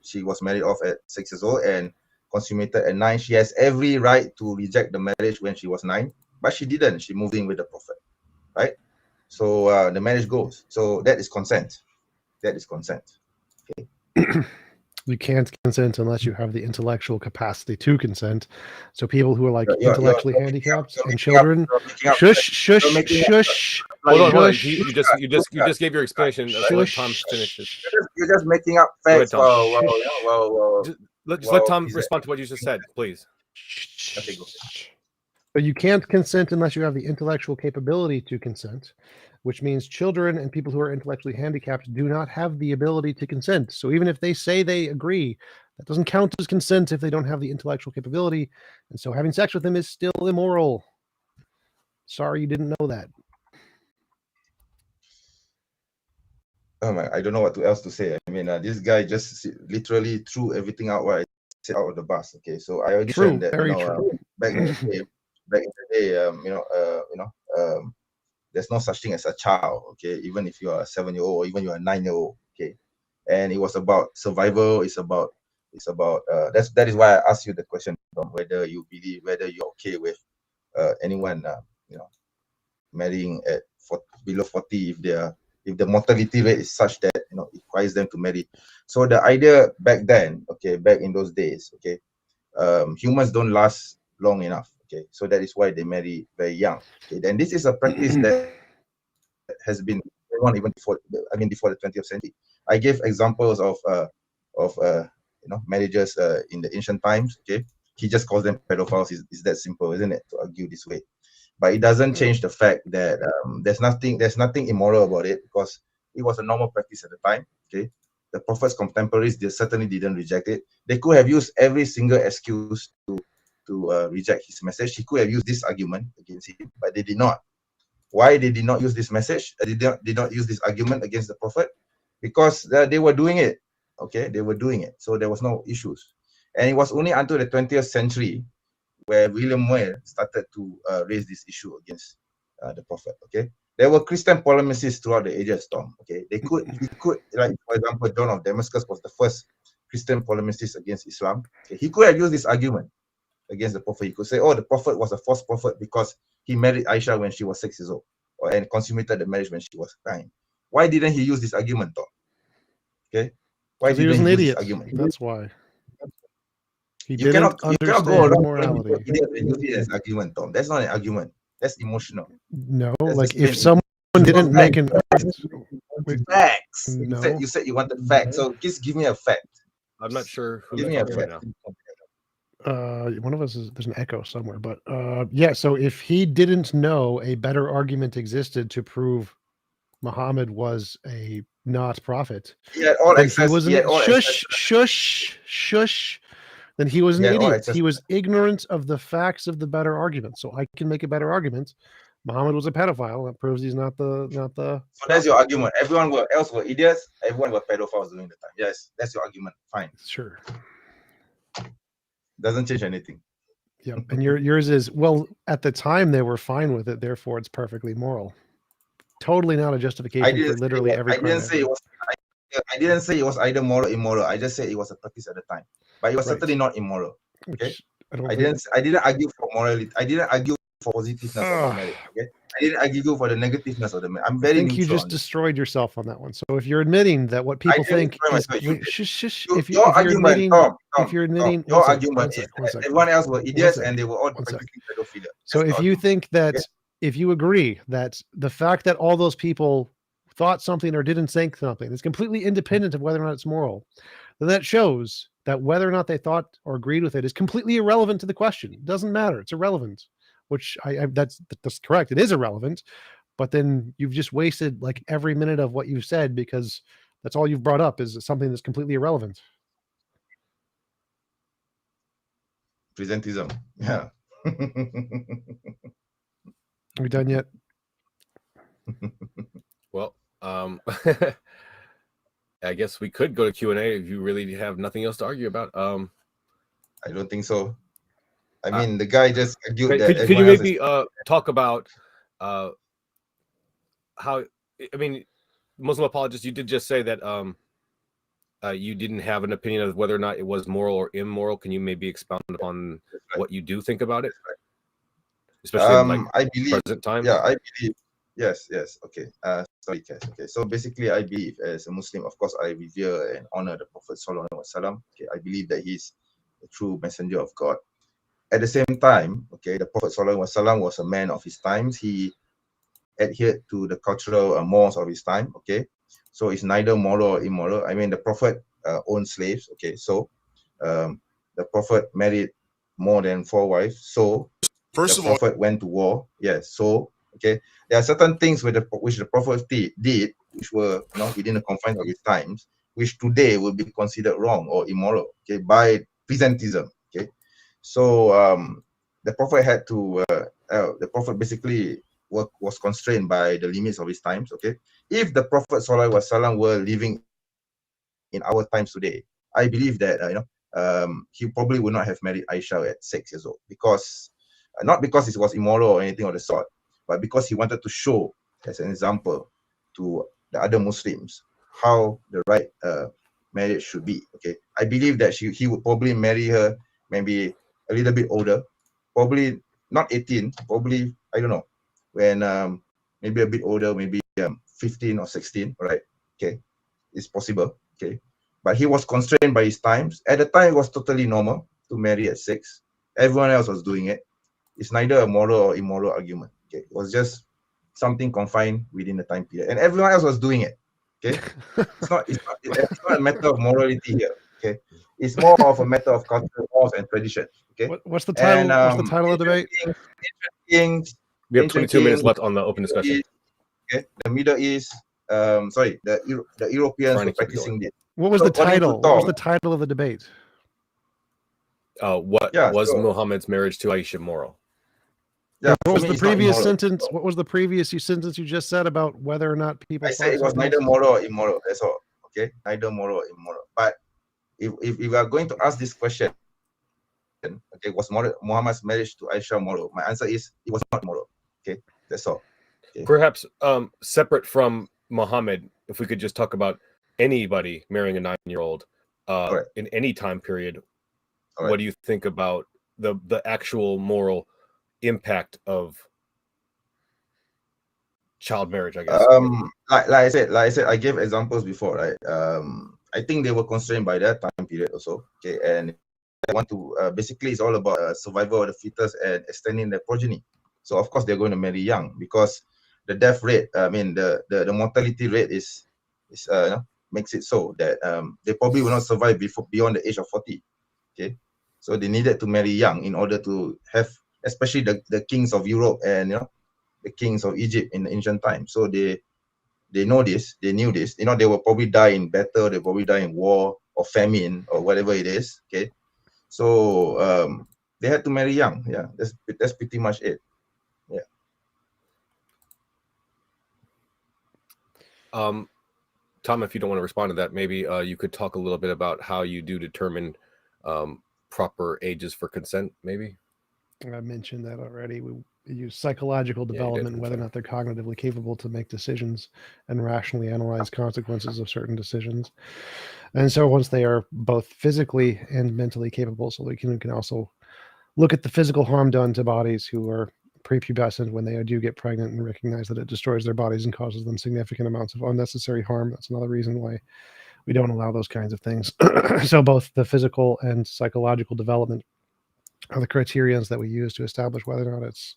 She was married off at 6 years old and consummated at 9. She has every right to reject the marriage when she was 9, but she didn't. She moved in with the Prophet, right? So the marriage goes. So that is consent. That is consent. Okay. You can't consent unless you have the intellectual capacity to consent. So people who are like You're intellectually making handicapped you're and making up- children, you're making up shush, facts. shush, You're making up- shush. Hold on. Shush. You just gave your explanation. Let Tom finish this. You're just making up Go ahead, facts. Tom. Wow. Just let Tom He's respond to what you just said, please. Okay, go. But you can't consent unless you have the intellectual capability to consent, which means children and people who are intellectually handicapped do not have the ability to consent. So even if they say they agree, that doesn't count as consent if they don't have the intellectual capability. And so having sex with them is still immoral. Sorry you didn't know that. Oh my, I don't know what else to say. I mean, this guy just literally threw everything out what I said out of the bus. Okay, so I already True, said that very true. back in the day, there's no such thing as a child. Okay, even if you are a 7-year-old or even you are a 9-year-old. Okay, and it was about survival. It's about that is why I asked you the question whether you believe whether you're okay with anyone marrying at below 40 if the mortality rate is such that it requires them to marry. So the idea back then, okay, back in those days, okay, humans don't last long enough. Okay, so that is why they marry very young. Okay, then this is a practice that has been going on even before the 20th century. I gave examples of marriages in the ancient times. Okay, he just calls them pedophiles. Is that simple, isn't it, to argue this way? But it doesn't change the fact that there's nothing immoral about it, because it was a normal practice at the time. Okay, the Prophet's contemporaries, they certainly didn't reject it. They could have used every single excuse to reject his message. He could have used this argument against him, but they did not. Why they did not use this message? They did not use this argument against the Prophet? Because they were doing it. Okay, they were doing it, so there was no issues. And it was only until the 20th century where William Moyle started to raise this issue against the Prophet. Okay, there were Christian polemicists throughout the ages, Tom. Okay, he could, like, for example, John of Damascus was the first Christian polemicist against Islam. Okay, he could have used this argument against the Prophet. He could say, oh, the Prophet was a false prophet because he married Aisha when she was 6 years old, and consummated the marriage when she was 9. Why didn't he use this argument, Tom? Okay, why Because he was didn't an he use idiot. this argument? That's why. He You didn't cannot go understand around morality. and use it as argument, Tom. That's not an argument. That's emotional. No, That's like just if someone didn't make an facts. No. You said you wanted facts. So just give me a fact. I'm not sure who's Give me a talking right fact. now. One of us there's an echo somewhere, but yeah, so if he didn't know a better argument existed to prove Muhammad was a not prophet, He had all then access. he was He had all shush, access. shush. Then he was an He had all idiot. access. He was ignorant of the facts of the better argument. So I can make a better argument. Muhammad was a pedophile. That proves he's not the. So that's your argument. Everyone else were idiots. Everyone were pedophiles during the time. Yes, that's your argument. Fine. Sure. Doesn't change anything. Yeah, and yours is, well, at the time they were fine with it, therefore it's perfectly moral. Totally not a justification for literally every crime. I didn't say it was either moral or immoral. I just said it was a practice at the time, but it was certainly not immoral. Okay, I didn't argue for morality. I didn't argue for positiveness of the marriage. Okay, I didn't argue for the negativeness of the marriage. I'm very I think neutral. you just destroyed yourself on that one. So if you're admitting that what people think is, if you're admitting your argument is everyone else were idiots and they were all practicing pedophilia. So if you think that, if you agree that the fact that all those people thought something or didn't think something is completely independent of whether or not it's moral, then that shows that whether or not they thought or agreed with it is completely irrelevant to the question. It doesn't matter. It's irrelevant, which that's correct. It is irrelevant, but then you've just wasted like every minute of what you've said because that's all you've brought up is something that's completely irrelevant. Presentism. Yeah. Are we done yet? Well, I guess we could go to Q&A if you really have nothing else to argue about. I don't think so. I mean, the guy just argued that. Could you maybe talk about how? I mean, Muslim apologist, you did just say that you didn't have an opinion of whether or not it was moral or immoral. Can you maybe expound upon what you do think about it, especially in like I believe, present times? yeah, I believe, yes, okay. Sorry, Cass. Okay, so basically, I believe as a Muslim, of course, I revere and honor the Prophet Sallallahu Alaihi Wasallam. Okay, I believe that he's a true messenger of God. At the same time, okay, the Prophet Sallallahu Alaihi Wasallam was a man of his times. He adhered to the cultural mores of his time. Okay, so it's neither moral or immoral. I mean, the Prophet owned slaves. Okay, so the Prophet married more than 4 wives. So First the of all, Prophet went to war. Yes. So okay, there are certain things which the Prophet did, which were within the confines of his times, which today will be considered wrong or immoral. Okay, by presentism. Okay, so the Prophet had to. The Prophet basically was constrained by the limits of his times. Okay, if the Prophet Sallallahu Alaihi Wasallam were living in our times today, I believe that he probably would not have married Aisha at 6 years old, because not because it was immoral or anything of the sort, but because he wanted to show as an example to the other Muslims how the right marriage should be. Okay, I believe that he would probably marry her maybe a little bit older, probably not 18, probably, I don't know, when maybe a bit older, maybe 15 or 16, right? Okay, it's possible. Okay, but he was constrained by his times. At the time, it was totally normal to marry at 6. Everyone else was doing it. It's neither a moral or immoral argument. Okay, it was just something confined within the time period, and everyone else was doing it. Okay, it's not a matter of morality here. Okay, it's more of a matter of cultural laws and traditions. Okay, What's the title? And, what's the title of the debate? We have 22 minutes left on the open discussion. Okay, the Middle East. Sorry, the Europeans were practicing this. What was the title? What was the title of the debate? What was Muhammad's marriage to Aisha moral? Yeah, what was the previous sentence? What was the previous sentence you just said about whether or not people? I said it was neither moral or immoral. That's all. Okay, neither moral or immoral. But if we are going to ask this question, okay, was Muhammad's marriage to Aisha moral? My answer is it was not moral. Okay, that's all. Okay. Perhaps separate from Muhammad, if we could just talk about anybody marrying a 9-year-old in any time period. What do you think about the actual moral impact of child marriage? I guess. Like I said, I gave examples before, right? I think they were constrained by that time period also. Okay, and they want to basically it's all about survival of the fetus and extending their progeny. So of course they're going to marry young, because the death rate, I mean the mortality rate is makes it so that they probably will not survive beyond the age of 40. Okay, so they needed to marry young in order to have, especially the kings of Europe and the kings of Egypt in the ancient times. So they know this, they knew this. They will probably die in battle, they probably die in war or famine or whatever it is. Okay, so they had to marry young. Yeah, that's pretty much it. Yeah. Tom, if you don't want to respond to that, maybe you could talk a little bit about how you do determine proper ages for consent, maybe. I mentioned that already. We use psychological development, whether or not they're cognitively capable to make decisions and rationally analyze consequences of certain decisions. And so once they are both physically and mentally capable, so we can also look at the physical harm done to bodies who are prepubescent when they do get pregnant, and recognize that it destroys their bodies and causes them significant amounts of unnecessary harm. That's another reason why we don't allow those kinds of things. So both the physical and psychological development are the criterions that we use to establish whether or not it's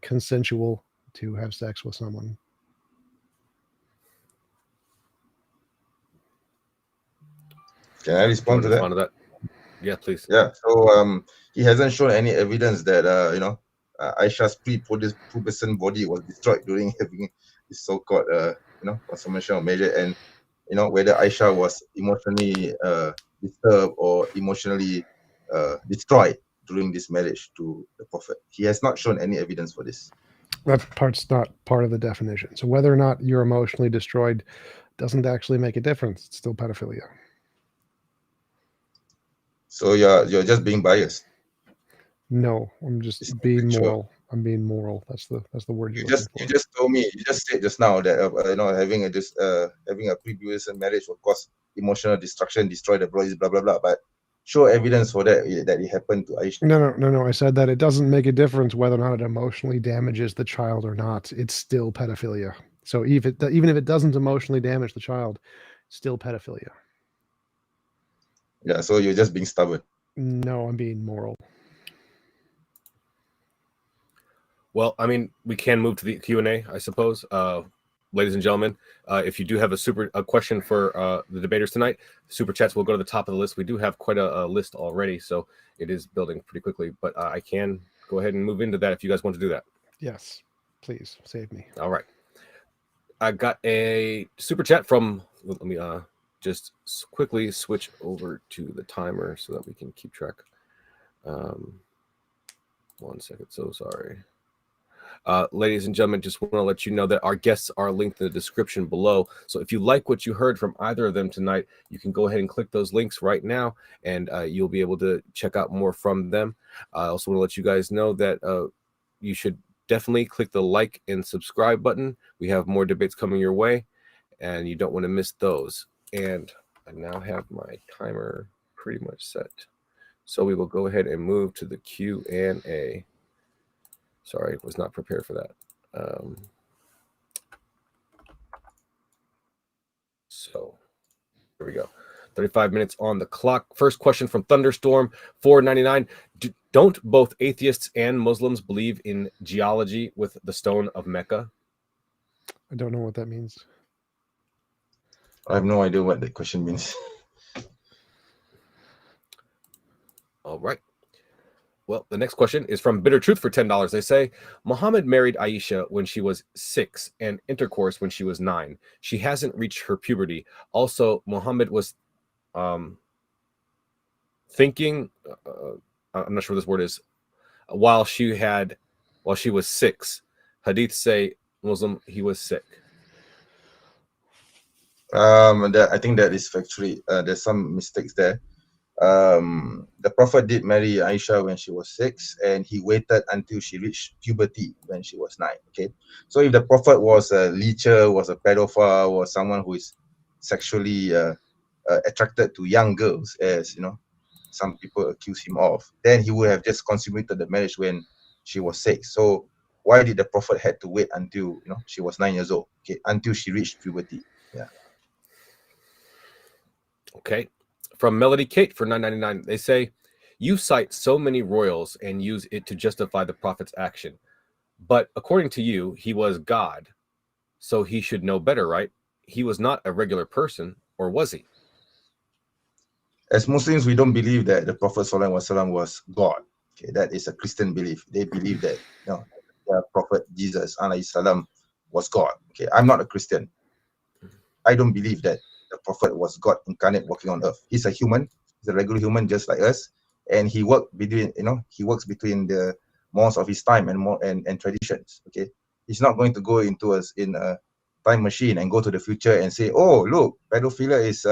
consensual to have sex with someone. Can I respond to that? Yeah, please. Yeah. So he hasn't shown any evidence that Aisha's prepubescent body was destroyed during having this so-called consummation of marriage, and whether Aisha was emotionally disturbed or emotionally destroyed during this marriage to the Prophet. He has not shown any evidence for this. That part's not part of the definition. So whether or not you're emotionally destroyed doesn't actually make a difference. It's still pedophilia. So you're just being biased. No, I'm just being moral. I'm being moral. That's the word You you're looking for. just told me, you just said just now that having a previous marriage will cause emotional destruction, destroy the bodies, blah blah blah. But show evidence for that it happened to Aisha. No. I said that it doesn't make a difference whether or not it emotionally damages the child or not. It's still pedophilia. So even if it doesn't emotionally damage the child, it's still pedophilia. Yeah, so you're just being stubborn. No, I'm being moral. Well, I mean, we can move to the Q&A, I suppose. Ladies and gentlemen, if you do have a question for the debaters tonight, super chats will go to the top of the list. We do have quite a list already, so it is building pretty quickly. But I can go ahead and move into that if you guys want to do that. Yes, please save me. All right. I got a super chat from, let me just quickly switch over to the timer so that we can keep track. 1 second, so sorry. Ladies and gentlemen, just want to let you know that our guests are linked in the description below. So if you like what you heard from either of them tonight, you can go ahead and click those links right now, and you'll be able to check out more from them. I also want to let you guys know that you should definitely click the like and subscribe button. We have more debates coming your way, and you don't want to miss those. And I now have my timer pretty much set. So we will go ahead and move to the Q&A. Sorry, was not prepared for that. So here we go. 35 minutes on the clock. First question from Thunderstorm 499. Don't both atheists and Muslims believe in geology with the stone of Mecca? I don't know what that means. I have no idea what the question means. All right. Well, the next question is from Bitter Truth for $10. They say, Muhammad married Aisha when she was 6 and intercourse when she was 9. She hasn't reached her puberty. Also, Muhammad was thinking, I'm not sure what this word is, while she was 6. Hadith say Muslim, he was sick. I think that is factually, there's some mistakes there. The Prophet did marry Aisha when she was 6, and he waited until she reached puberty when she was 9. Okay, so if the Prophet was a leecher, was a pedophile, was someone who is sexually attracted to young girls, as you know, some people accuse him of, then he would have just consummated the marriage when she was 6. So why did the Prophet had to wait until she was 9 years old? Okay, until she reached puberty. Yeah. Okay. From Melody Kate for $9.99, they say, you cite so many royals and use it to justify the Prophet's action. But according to you, he was God, so he should know better, right? He was not a regular person, or was he? As Muslims, we don't believe that the Prophet ﷺ was God. Okay, that is a Christian belief. They believe that the Prophet Jesus ﷺ was God. Okay, I'm not a Christian. I don't believe that the Prophet was God incarnate walking on earth. He's a human. He's a regular human just like us, and he works between the mores of his time and traditions. Okay, he's not going to go into us in a time machine and go to the future and say, oh look, pedophilia is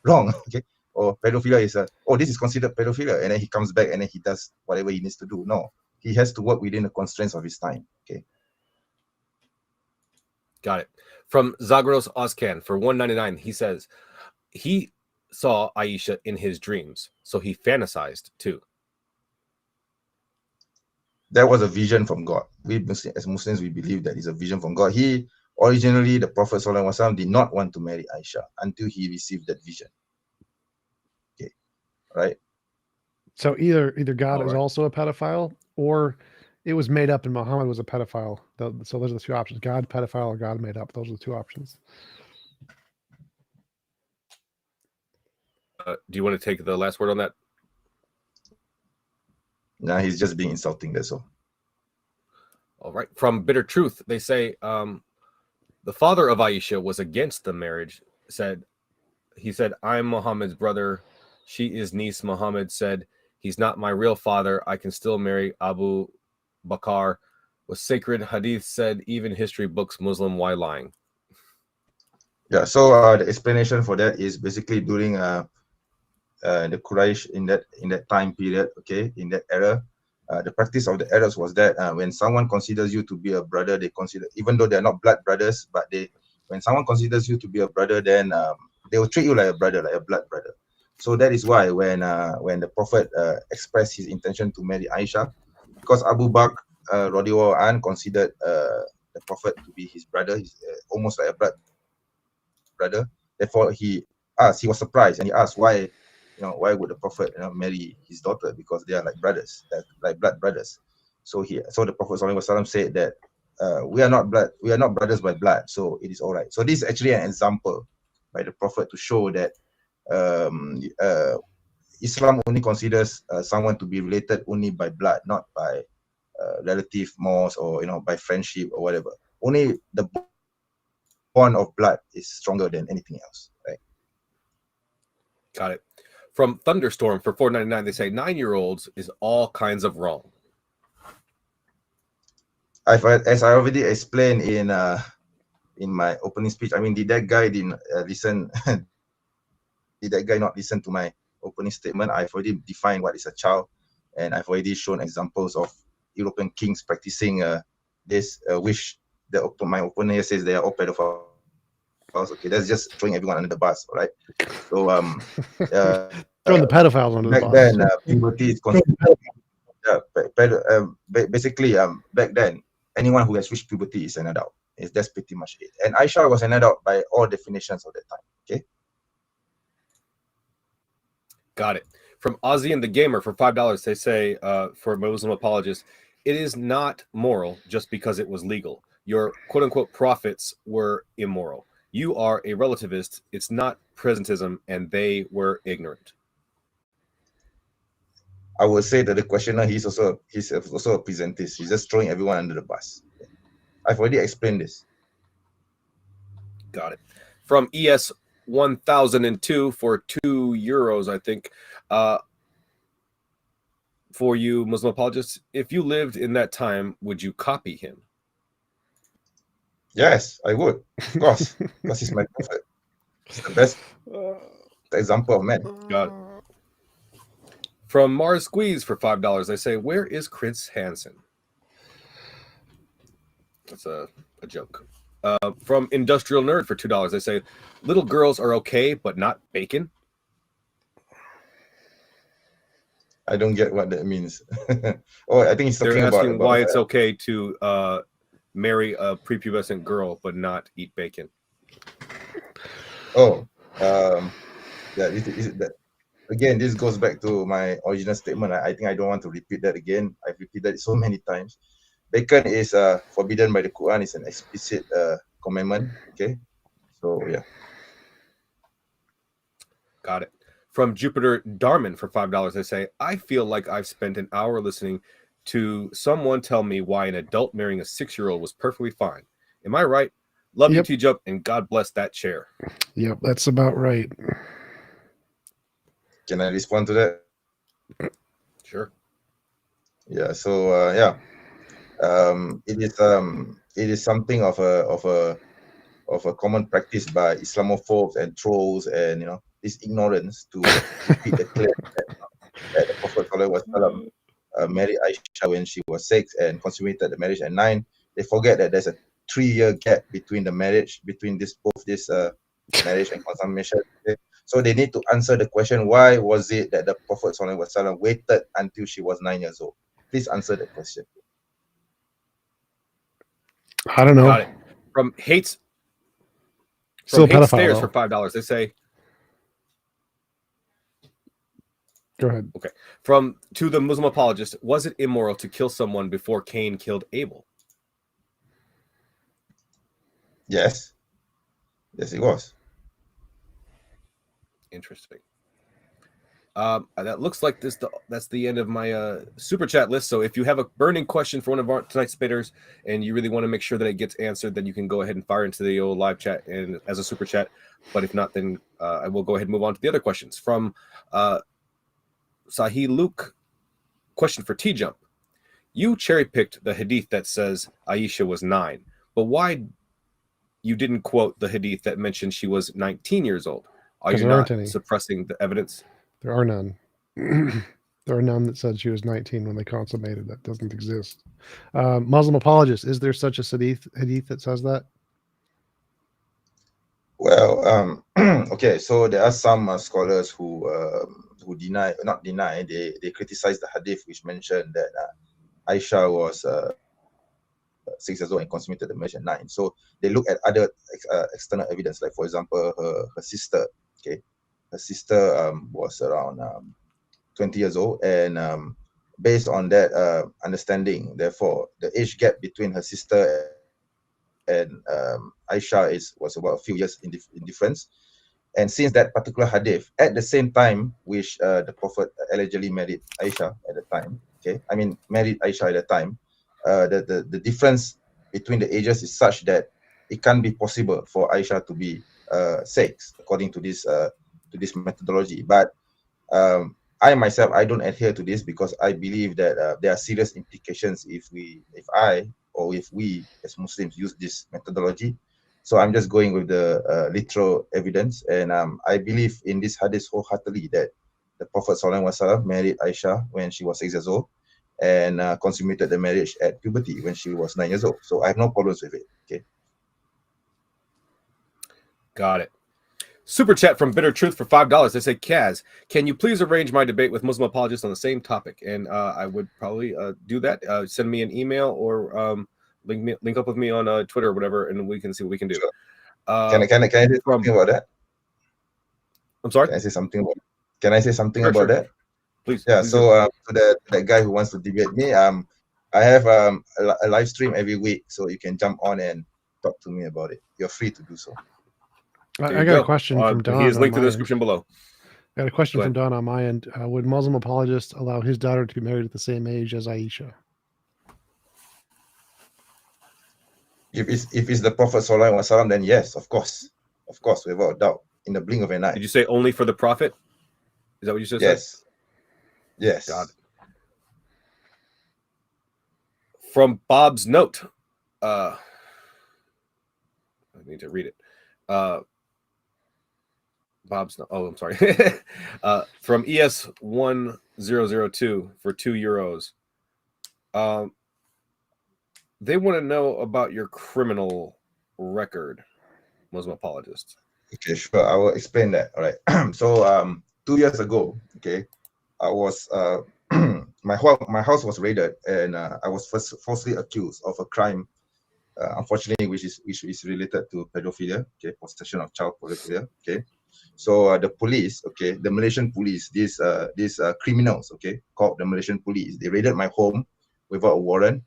wrong. Okay, or pedophilia is this is considered pedophilia, and then he comes back and then he does whatever he needs to do. No, he has to work within the constraints of his time. Okay. Got it. From Zagros Ozcan for $1.99, he says he saw Aisha in his dreams, so he fantasized too. That was a vision from God. We as Muslims, we believe that is a vision from God. Originally, the Prophet ﷺ did not want to marry Aisha until he received that vision. Okay, right? So either God is also a pedophile, or it was made up and Muhammad was a pedophile. So those are the two options: God pedophile or God made up. Those are the two options. Do you want to take the last word on that? Nah, he's just being insulting. That's all. All right. From Bitter Truth, they say the father of Aisha was against the marriage. He said, I'm Muhammad's brother. She is niece. Muhammad said, he's not my real father. I can still marry Abu Bakr. Was sacred. Hadith said, even history books, Muslim, why lying? Yeah, so the explanation for that is basically during the Quraysh in that time period, okay, in that era, the practice of the Arabs was that when someone considers you to be a brother, they consider, even though they're not blood brothers, but when someone considers you to be a brother, then they will treat you like a brother, like a blood brother. So that is why when the Prophet expressed his intention to marry Aisha, because Abu Bakr radiallahu anh considered the Prophet to be his brother, he's almost like a blood brother. Therefore, he was surprised, and he asked why would the Prophet marry his daughter, because they are like brothers, like blood brothers. So the Prophet ﷺ said that we are not brothers by blood, so it is all right. So this is actually an example by the Prophet to show that Islam only considers someone to be related only by blood, not by relative mores or by friendship or whatever. Only the bond of blood is stronger than anything else, right? Got it. From Thunderstorm for $4.99, they say 9-year-olds is all kinds of wrong. As I already explained in my opening speech, I mean, did that guy listen? Did that guy not listen to my opening statement? I've already defined what is a child, and I've already shown examples of European kings practicing this, which my opponent here says they are all pedophiles. Okay, that's just throwing everyone under the bus, all right? So throwing the pedophiles under the bus. Back then, puberty is considered. Basically, back then, anyone who has reached puberty is an adult. That's pretty much it. And Aisha was an adult by all definitions of that time. Okay. Got it. From Ozzy and the Gamer for $5, they say for Muslim apologists, it is not moral just because it was legal. Your quote-unquote prophets were immoral. You are a relativist. It's not presentism, and they were ignorant. I would say that the questioner, he's also a presentist. He's just throwing everyone under the bus. I've already explained this. Got it. From ES 1002 for €2, I think. For you Muslim apologists, if you lived in that time, would you copy him? Yes, I would, of course, because he's my prophet. He's the best example of man. Got it. From Mars Squeeze for $5, they say, where is Chris Hansen? That's a joke. From Industrial Nerd for $2, they say, little girls are okay, but not bacon. I don't get what that means. Oh, I think he's talking They're asking about why it's okay to marry a prepubescent girl but not eat bacon. Oh, yeah. Again, this goes back to my original statement. I think I don't want to repeat that again. I've repeated it so many times. Bacon is forbidden by the Quran. It's an explicit commandment. Okay, so yeah. Got it. From Jupiter Darman for $5, they say, I feel like I've spent an hour listening to someone tell me why an adult marrying a 6-year-old was perfectly fine. Am I right? Love you, TJump, and God bless that chair. Yep, that's about right. Can I respond to that? Sure. Yeah. So it is something of a common practice by Islamophobes and trolls, and this ignorance to repeat the claim that the Prophet ﷺ married Aisha when she was 6 and consummated the marriage at 9. They forget that there's a 3-year gap between the marriage, between both this marriage and consummation. Okay? So they need to answer the question: why was it that the Prophet ﷺ waited until she was 9 years old? Please answer the question. I don't know. Got it. From Hate Still pedophile, Stairs though. for $5, they say. Go ahead. Okay. To the Muslim apologist, was it immoral to kill someone before Cain killed Abel? Yes. Yes, it was. Interesting. That looks like that's the end of my super chat list. So if you have a burning question for one of our tonight's spitters and you really want to make sure that it gets answered, then you can go ahead and fire into the old live chat and as a super chat. But if not, then I will go ahead and move on to the other questions. From Sahih Luke, question for TJump. You cherry-picked the hadith that says Aisha was 9, but why you didn't quote the hadith that mentioned she was 19 years old? Are you not suppressing the evidence? There are none. There are none that said she was 19 when they consummated. That doesn't exist. Muslim apologist, is there such a hadith that says that? Well, okay, so there are some scholars who not deny, they criticize the hadith which mentioned that Aisha was 6 years old and consummated the marriage at 9. So they look at other external evidence, like for example, her sister. Okay, her sister was around 20 years old, and based on that understanding, therefore, the age gap between her sister and Aisha was about a few years in difference. And since that particular hadith, at the same time which the Prophet allegedly married Aisha at the time, married Aisha at the time, the difference between the ages is such that it can't be possible for Aisha to be 6, according to this methodology. But I myself, I don't adhere to this because I believe that there are serious implications if we as Muslims use this methodology. So I'm just going with the literal evidence, and I believe in this hadith wholeheartedly that the Prophet ﷺ married Aisha when she was 6 years old and consummated the marriage at puberty when she was 9 years old. So I have no problems with it. Okay. Got it. Super chat from Bitter Truth for $5. They say, Kaz, can you please arrange my debate with Muslim apologists on the same topic? And I would probably do that. Send me an email or link up with me on Twitter or whatever, and we can see what we can do. Sure. Can I say something about that? I'm sorry? Can I say something about that? Please. Yeah, please so that guy who wants to debate me, I have a live stream every week, so you can jump on and talk to me about it. You're free to do so. I got a question from Don. He is linked in the description below. I got a question from Don on my end. Would Muslim apologists allow his daughter to be married at the same age as Aisha? If it's the Prophet ﷺ, then yes, of course, without doubt, in the blink of an eye. Did you say only for the Prophet? Is that what you just said? Yes. Got it. From Bob's note, I need to read it. Bob's note. Oh, I'm sorry. From ES1002 for €2. They want to know about your criminal record, Muslim apologists. Okay, sure. I will explain that. All right. So 2 years ago, okay, I was my house was raided, and I was falsely accused of a crime, unfortunately, which is related to pedophilia, okay, possession of child pedophilia, okay. So the police, okay, the Malaysian police, these criminals, okay, called the Malaysian police, they raided my home without a warrant.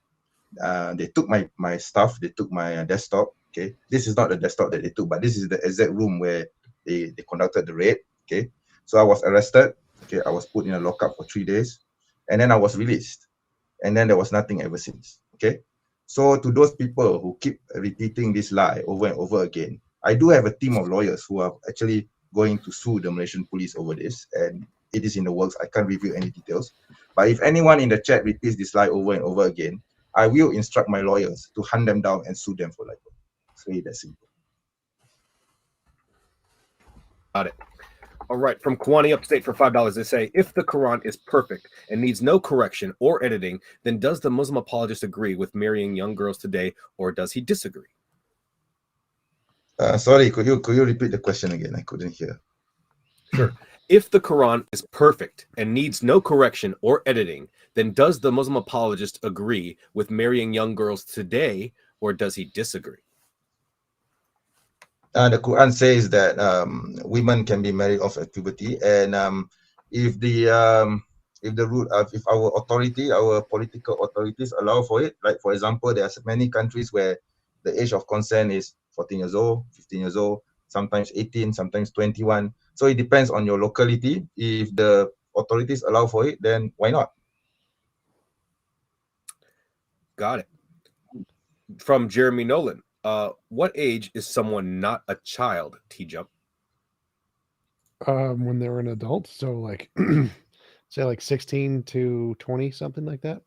They took my stuff, they took my desktop, okay. This is not the desktop that they took, but this is the exact room where they conducted the raid, okay. So I was arrested, okay, I was put in a lockup for 3 days, and then I was released, and then there was nothing ever since, okay. So to those people who keep repeating this lie over and over again, I do have a team of lawyers who are actually going to sue the Malaysian police over this, and it is in the works. I can't reveal any details, but if anyone in the chat repeats this lie over and over again, I will instruct my lawyers to hunt them down and sue them for libel. It's really that simple. Got it. All right. From Kwani Upstate for $5, they say, if the Quran is perfect and needs no correction or editing, then does the Muslim apologist agree with marrying young girls today, or does he disagree? Sorry, could you repeat the question again? I couldn't hear. Sure. If the Quran is perfect and needs no correction or editing, then does the Muslim apologist agree with marrying young girls today, or does he disagree? The Quran says that women can be married off at puberty, and if our political authorities allow for it, like for example, there are many countries where the age of consent is 14 years old, 15 years old, sometimes 18, sometimes 21. So it depends on your locality. If the authorities allow for it, then why not? Got it. From Jeremy Nolan, what age is someone not a child, TJump? When they were an adult, so like say like 16 to 20, something like that.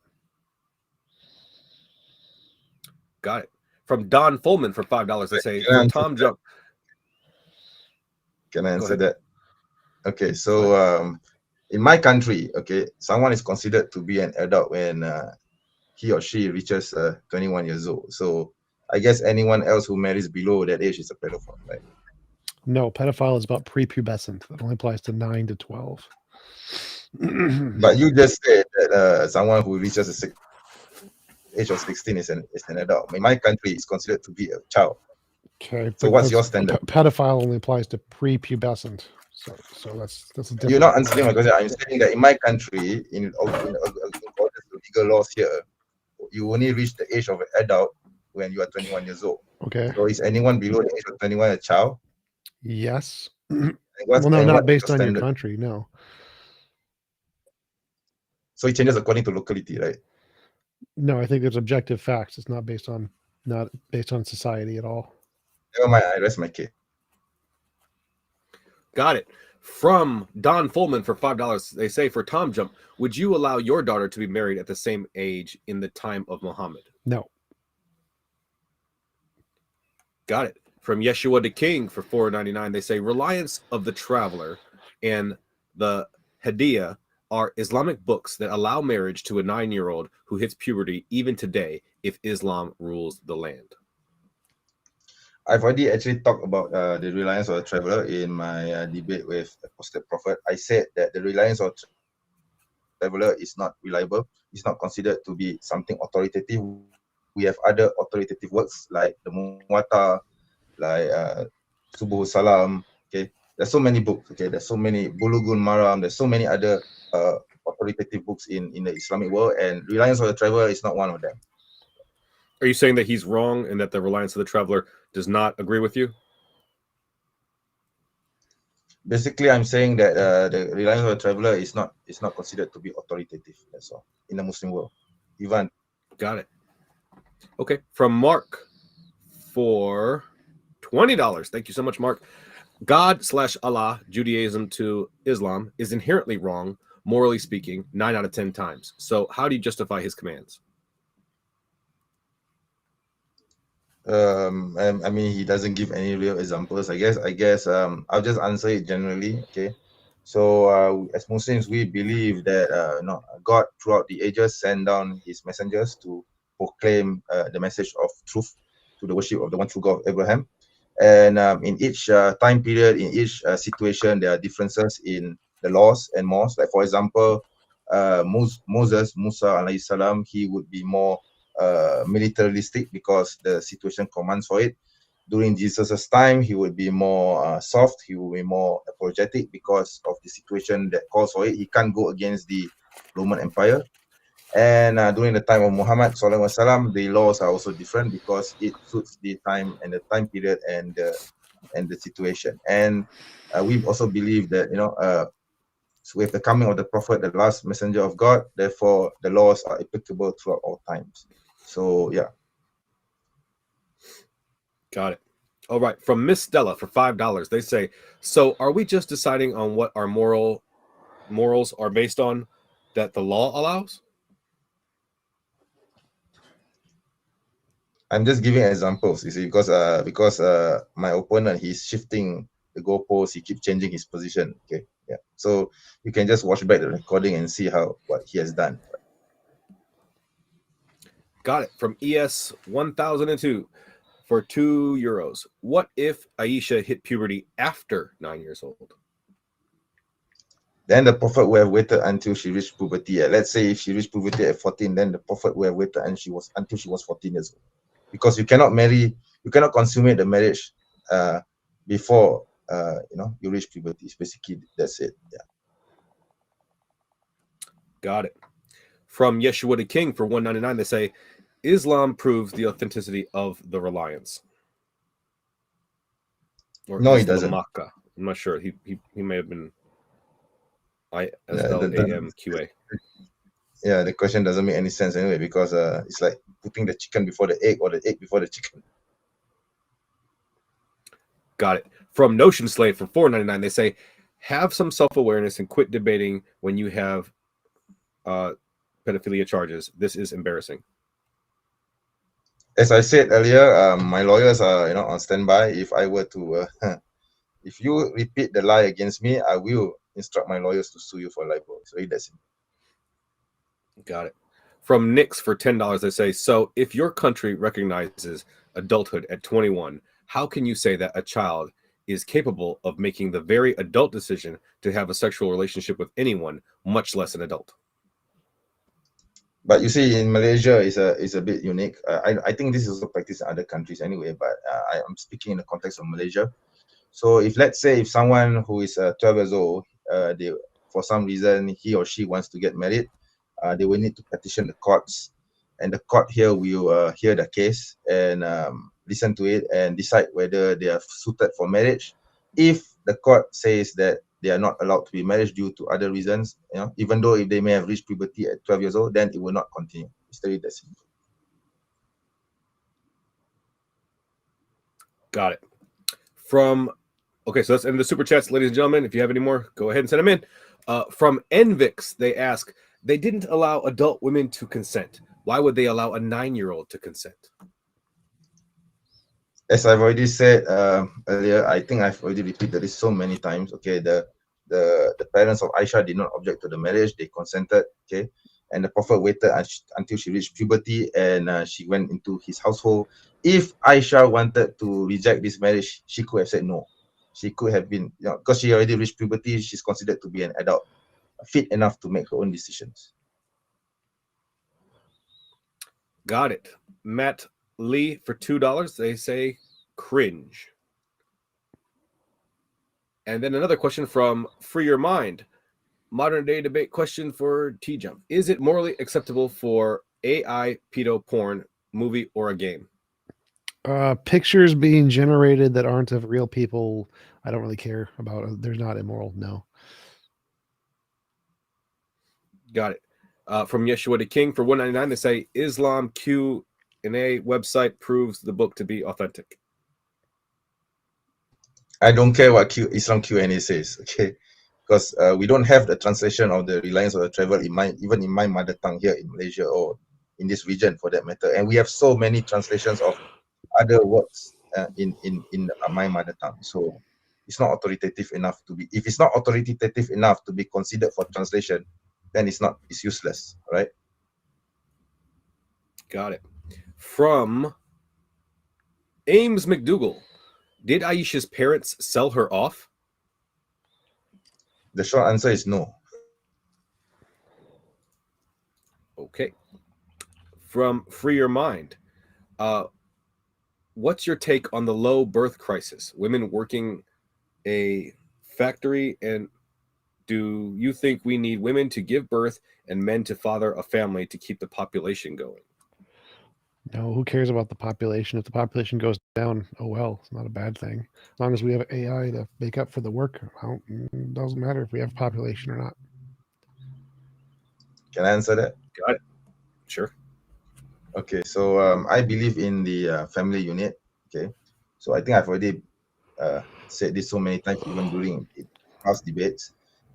Got it. From Don Fullman for $5, they say, for Tom Jump. Can I answer that? Okay, so in my country, okay, someone is considered to be an adult when he or she reaches 21 years old. So I guess anyone else who marries below that age is a pedophile, right? No, pedophile is about prepubescent. That only applies to 9 to 12. But you just said that someone who reaches the age of 16 is an adult. In my country, it's considered to be a child. Okay. So what's your standard? Pedophile only applies to prepubescent. So that's different. You're not answering my question. I'm saying that in my country, in accordance to legal laws here, you only reach the age of an adult when you are 21 years old. Okay. So is anyone below the age of 21 a child? Yes. Well, no, not based on your country. No. So it changes according to locality, right? No, I think there's objective facts. It's not based on society at all. Never mind. I rest my case. Got it. From Don Fullman for $5, they say, for TJump, would you allow your daughter to be married at the same age in the time of Muhammad? No. Got it. From Yeshua the King for $4.99, they say, Reliance of the Traveler and the Hadiyah are Islamic books that allow marriage to a 9-year-old who hits puberty even today if Islam rules the land. I've already actually talked about the reliance of the traveler in my debate with Apostate Prophet. I said that the reliance of traveler is not reliable. It's not considered to be something authoritative. We have other authoritative works like the Muwatta, like Subuh Salam. Okay, there's so many books. Okay, there's so many Bulughul Maram. There's so many other authoritative books in the Islamic world, and reliance of the traveler is not one of them. Are you saying that he's wrong and that the reliance of the traveler does not agree with you? Basically, I'm saying that the reliance of the traveler is not considered to be authoritative. That's all in the Muslim world. Ivan. Got it. Okay. From Mark for $20. Thank you so much, Mark. God/Allah, Judaism to Islam, is inherently wrong, morally speaking, 9 out of 10 times. So how do you justify his commands? I mean, he doesn't give any real examples. I guess I'll just answer it generally. Okay, so as Muslims, we believe that God throughout the ages sent down his messengers to proclaim the message of truth to the worship of the one true God of Abraham. And in each time period, in each situation, there are differences in the laws and mores. Like for example, Musa alayhi salam, he would be more militaristic because the situation commands for it. During Jesus's time, he would be more soft. He will be more apologetic because of the situation that calls for it. He can't go against the Roman Empire. And during the time of Muhammad sallallahu alaihi wasallam, the laws are also different because it suits the time and the time period and the situation. And we also believe that so with the coming of the Prophet, the last messenger of God, therefore the laws are applicable throughout all times. So yeah. Got it. All right. From Miss Stella for $5, they say, so are we just deciding on what our morals are based on that the law allows? I'm just giving examples, you see, because my opponent, he's shifting the goalposts, he keeps changing his position. Okay, yeah. So you can just watch back the recording and see what he has done. Got it. From ES 1002 for €2. What if Aisha hit puberty after 9 years old? Then the Prophet would have waited until she reached puberty. Let's say if she reached puberty at 14, then the Prophet would have waited until she was 14 years old. Because you cannot consummate the marriage before you reach puberty. Basically, that's it. Yeah. Got it. From Yeshua the King for $1.99, they say, Islam proves the authenticity of the reliance. Or no, he doesn't. Makkah. I'm not sure. He may have been ISLAMQA. Yeah, the question doesn't make any sense anyway, because it's like putting the chicken before the egg or the egg before the chicken. Got it. From Notion Slave for $4.99, they say, have some self-awareness and quit debating when you have pedophilia charges. This is embarrassing. As I said earlier, my lawyers are on standby. If I were to, if you repeat the lie against me, I will instruct my lawyers to sue you for libel. It's very that simple. Got it. From Nix for $10, they say, so if your country recognizes adulthood at 21, how can you say that a child is capable of making the very adult decision to have a sexual relationship with anyone, much less an adult? But you see, in Malaysia, is a bit unique. I think this is also practiced in other countries anyway, but I am speaking in the context of Malaysia. So if, let's say, if someone who is 12 years old, they, for some reason, he or she wants to get married, they will need to petition the courts, and the court here will hear the case and listen to it and decide whether they are suited for marriage. If the court says that they are not allowed to be married due to other reasons, even though if they may have reached puberty at 12 years old, then it will not continue. It's very that simple. Got it. Okay, so that's end of the super chats, ladies and gentlemen. If you have any more, go ahead and send them in. From Envix, they ask, they didn't allow adult women to consent. Why would they allow a 9-year-old to consent? As I've already said earlier, I think I've already repeated this so many times. Okay, the parents of Aisha did not object to the marriage; they consented. Okay, and the Prophet waited until she reached puberty and she went into his household. If Aisha wanted to reject this marriage, she could have said no. She could have been, because she already reached puberty, she's considered to be an adult, fit enough to make her own decisions. Got it. Matt Lee for $2. They say cringe. And then another question from Free Your Mind. Modern day debate question for TJump. Is it morally acceptable for AI pedo porn movie or a game? Pictures being generated that aren't of real people, I don't really care about. They're not immoral, no. Got it. From Yeshua the King for $1.99, they say Islam Q&A website proves the book to be authentic. I don't care what Islam Q&A says, okay? Because we don't have the translation of the Reliance of the Travel even in my mother tongue here in Malaysia or in this region for that matter. And we have so many translations of other works in my mother tongue. So it's not authoritative enough to be. If it's not authoritative enough to be considered for translation, then it's useless, right? Got it. From Ames McDougall, did Aisha's parents sell her off? The short answer is no. Okay. From Free Your Mind, what's your take on the low birth crisis? Women working a factory, and do you think we need women to give birth and men to father a family to keep the population going? No, who cares about the population? If the population goes down, oh well, it's not a bad thing. As long as we have AI to make up for the work, it doesn't matter if we have population or not. Can I answer that? Got it. Sure. Okay, so I believe in the family unit. Okay, so I think I've already said this so many times, even during past debates,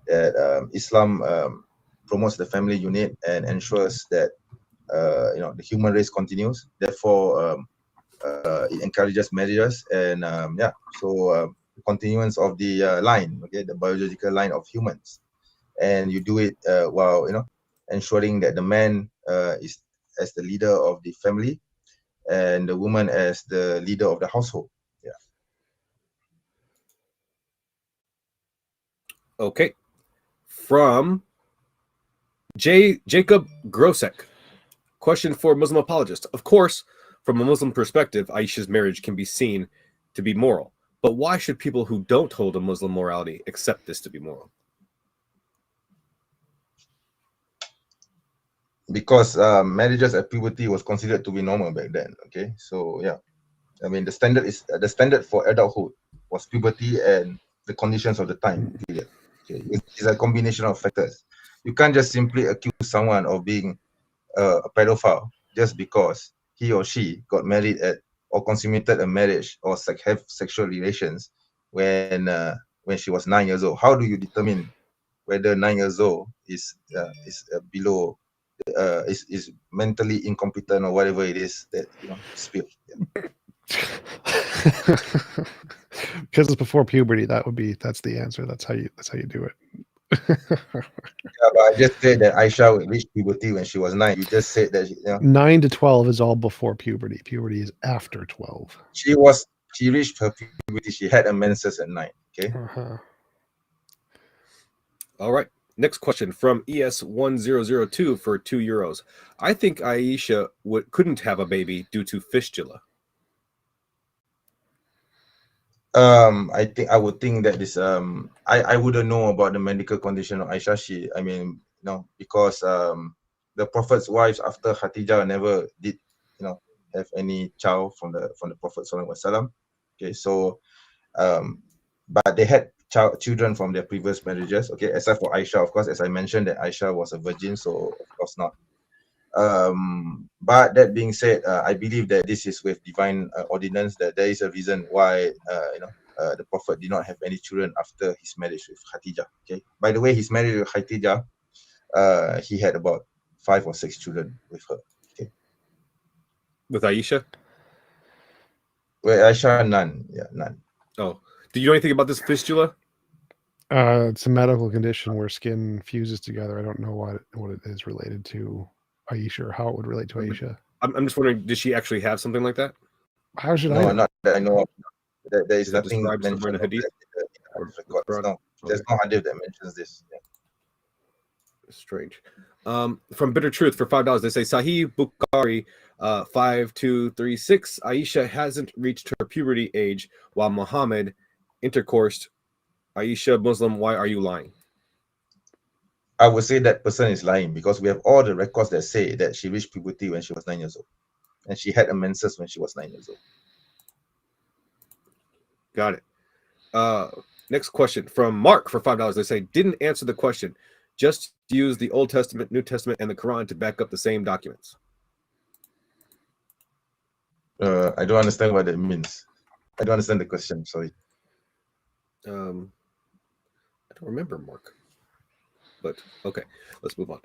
that Islam promotes the family unit and ensures that the human race continues. Therefore, it encourages marriages and the continuance of the line, okay, the biological line of humans, and you do it while ensuring that the man is as the leader of the family and the woman as the leader of the household. Yeah. Okay. From Jacob Grosek. Question for Muslim apologist. Of course, from a Muslim perspective, Aisha's marriage can be seen to be moral. But why should people who don't hold a Muslim morality accept this to be moral? Because marriages at puberty was considered to be normal back then. Okay, so yeah, I mean the standard for adulthood was puberty and the conditions of the time period. Okay, it's a combination of factors. You can't just simply accuse someone of being a pedophile just because he or she got married at or consummated a marriage or have sexual relations when she was 9 years old. How do you determine whether 9 years old is below? Is mentally incompetent or whatever it is that spill. Yeah. Because it's before puberty. That's the answer. That's how you do it. Yeah, but I just said that Aisha reached puberty when she was 9. You just said that, 9 to 12 is all before puberty. Puberty is after 12. she reached her puberty. She had a menses at 9. Okay. Uh-huh. All right. Next question from ES1002 for €2. I think Aisha couldn't have a baby due to fistula. I would think that this I wouldn't know about the medical condition of Aisha. Because the Prophet's wives after Khatijah never did have any child from the Prophet Sallallahu Alaihi Wasallam. Okay, so but they had children from their previous marriages. Okay, except for Aisha, of course, as I mentioned that Aisha was a virgin, so of course not. But that being said, I believe that this is with divine ordinance, that there is a reason why the Prophet did not have any children after his marriage with Khatijah. Okay. By the way, his marriage with Khatijah, he had about 5 or 6 children with her. Okay. With Aisha? With Aisha, none. Yeah, none. Oh, do you know anything about this fistula? It's a medical condition where skin fuses together. I don't know what it is related to Aisha or how it would relate to Aisha. I'm just wondering, did she actually have something like that? How should I No, know? not that I know of. There is Is that nothing described somewhere in the mentioned hadith? of that in the records. No, there's no hadith that mentions this. Yeah. Strange. From Bitter Truth for $5, they say Sahih Bukhari 5236. Aisha hasn't reached her puberty age while Muhammad intercoursed. Aisha Muslim, why are you lying? I would say that person is lying because we have all the records that say that she reached puberty when she was 9 years old, and she had a menses when she was 9 years old. Got it. Next question from Mark for $5. They say didn't answer the question. Just use the Old Testament, New Testament, and the Quran to back up the same documents. I don't understand what that means. I don't understand the question. Sorry. I don't remember, Mark. But okay, let's move on.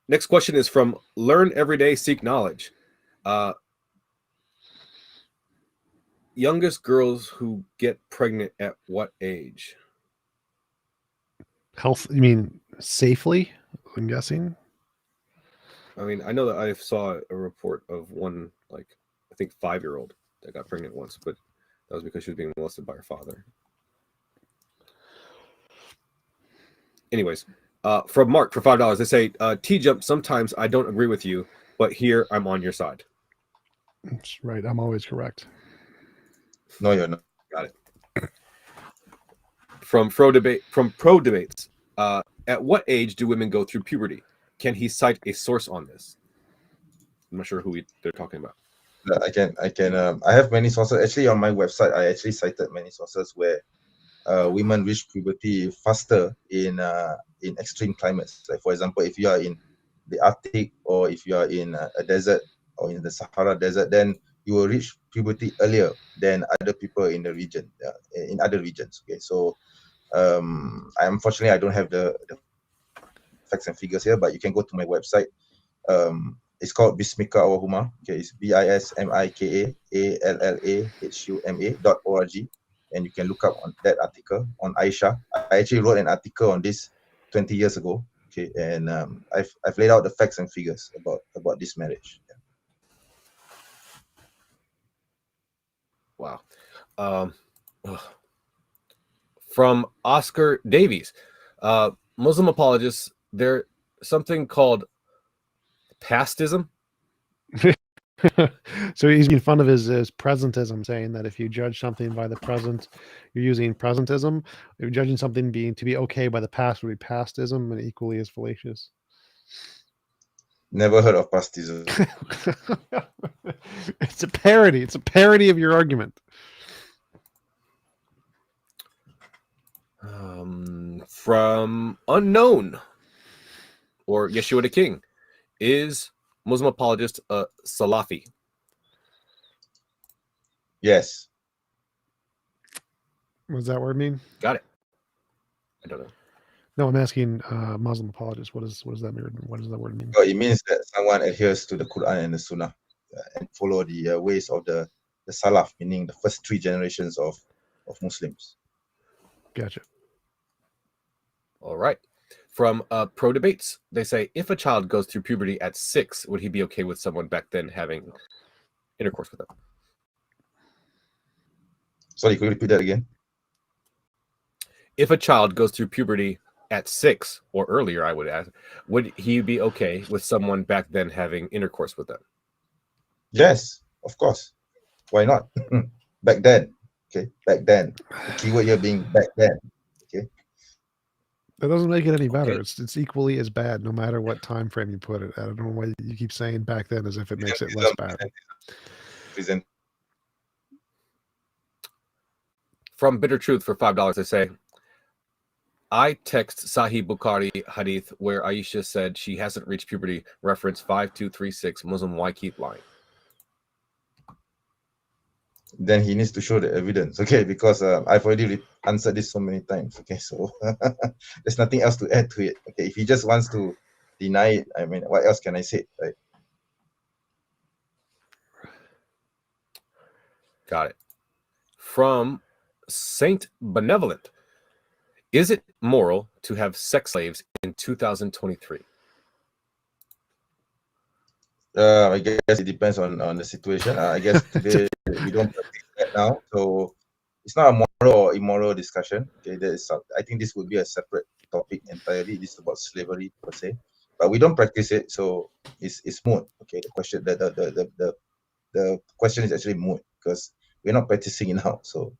Next question is from Learn Every Day, Seek Knowledge. Youngest girls who get pregnant at what age? Health? You mean safely? I'm guessing. I mean, I know that I saw a report of one, I think 5-year-old that got pregnant once, but that was because she was being molested by her father. Anyways, from Mark for $5, they say, TJump, sometimes I don't agree with you, but here I'm on your side. That's right. I'm always correct. No, you're not. Got it. From Pro Debates, at what age do women go through puberty? Can he cite a source on this? I'm not sure who they're talking about. I can. I have many sources. Actually, on my website, I actually cited many sources where women reach puberty faster in extreme climates. Like, for example, if you are in the Arctic or if you are in a desert or in the Sahara Desert, then you will reach puberty earlier than other people in the region, in other regions. Okay, so unfortunately I don't have the facts and figures here, but you can go to my website. It's called Bismika Awahuma. Okay, it's BISMIKAALLAHUMA.org, and you can look up on that article on Aisha. I actually wrote an article on this 20 years ago. Okay, and I've laid out the facts and figures about this marriage. Yeah. Wow. From Oscar Davies, Muslim apologists, there's something called pastism. So he's making fun of his presentism, saying that if you judge something by the present, you're using presentism. If you're judging something to be okay by the past would be pastism, and equally as fallacious. Never heard of pastism. It's a parody. It's a parody of your argument. From Unknown or Yeshua the King, is Muslim apologist a Salafi? Yes. What does that word mean? Got it. I don't know. No, I'm asking Muslim apologists. What does that mean? What does that word mean? So it means that someone adheres to the Quran and the Sunnah and follow the ways of the Salaf, meaning the first 3 generations of Muslims. Gotcha. All right. From Pro Debates, they say, if a child goes through puberty at 6, would he be okay with someone back then having intercourse with them? Sorry, could you repeat that again? If a child goes through puberty at 6 or earlier, I would ask, would he be okay with someone back then having intercourse with them? Yes, of course. Why not? Back then. Okay, back then. The keyword here being back then. Okay. That doesn't make it any better. Okay. It's equally as bad, no matter what time frame you put it. I don't know why you keep saying back then as if it makes it less bad. Present. From Bitter Truth for $5, they say, I text Sahih Bukhari hadith where Aisha said she hasn't reached puberty, reference 5236, Muslim, why keep lying? Then he needs to show the evidence, okay? Because I've already answered this so many times, okay? So there's nothing else to add to it, okay? If he just wants to deny it, I mean, what else can I say, right? Got it. From Saint Benevolent, is it moral to have sex slaves in 2023? I guess it depends on the situation. I guess today we don't practice that now, so it's not a moral or immoral discussion. Okay, I think this would be a separate topic entirely. This is about slavery per se, but we don't practice it, so it's moot. Okay, the question the question is actually moot because we're not practicing it now. So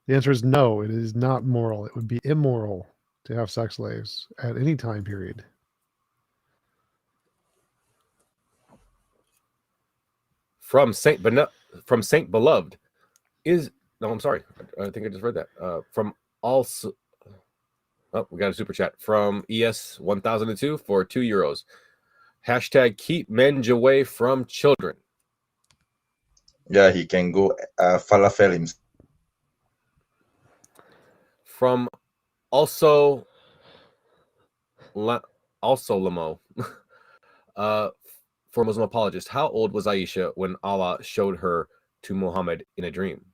The answer is no, it is not moral. It would be immoral to have sex slaves at any time period. From Saint Beloved, I'm sorry, I think I just read that. From also, we got a super chat from ES 1002 for €2. Hashtag keep men away from children. yeah, he can go falafel himself. From also Lamo, for Muslim Apologist, how old was Aisha when Allah showed her to Muhammad in a dream?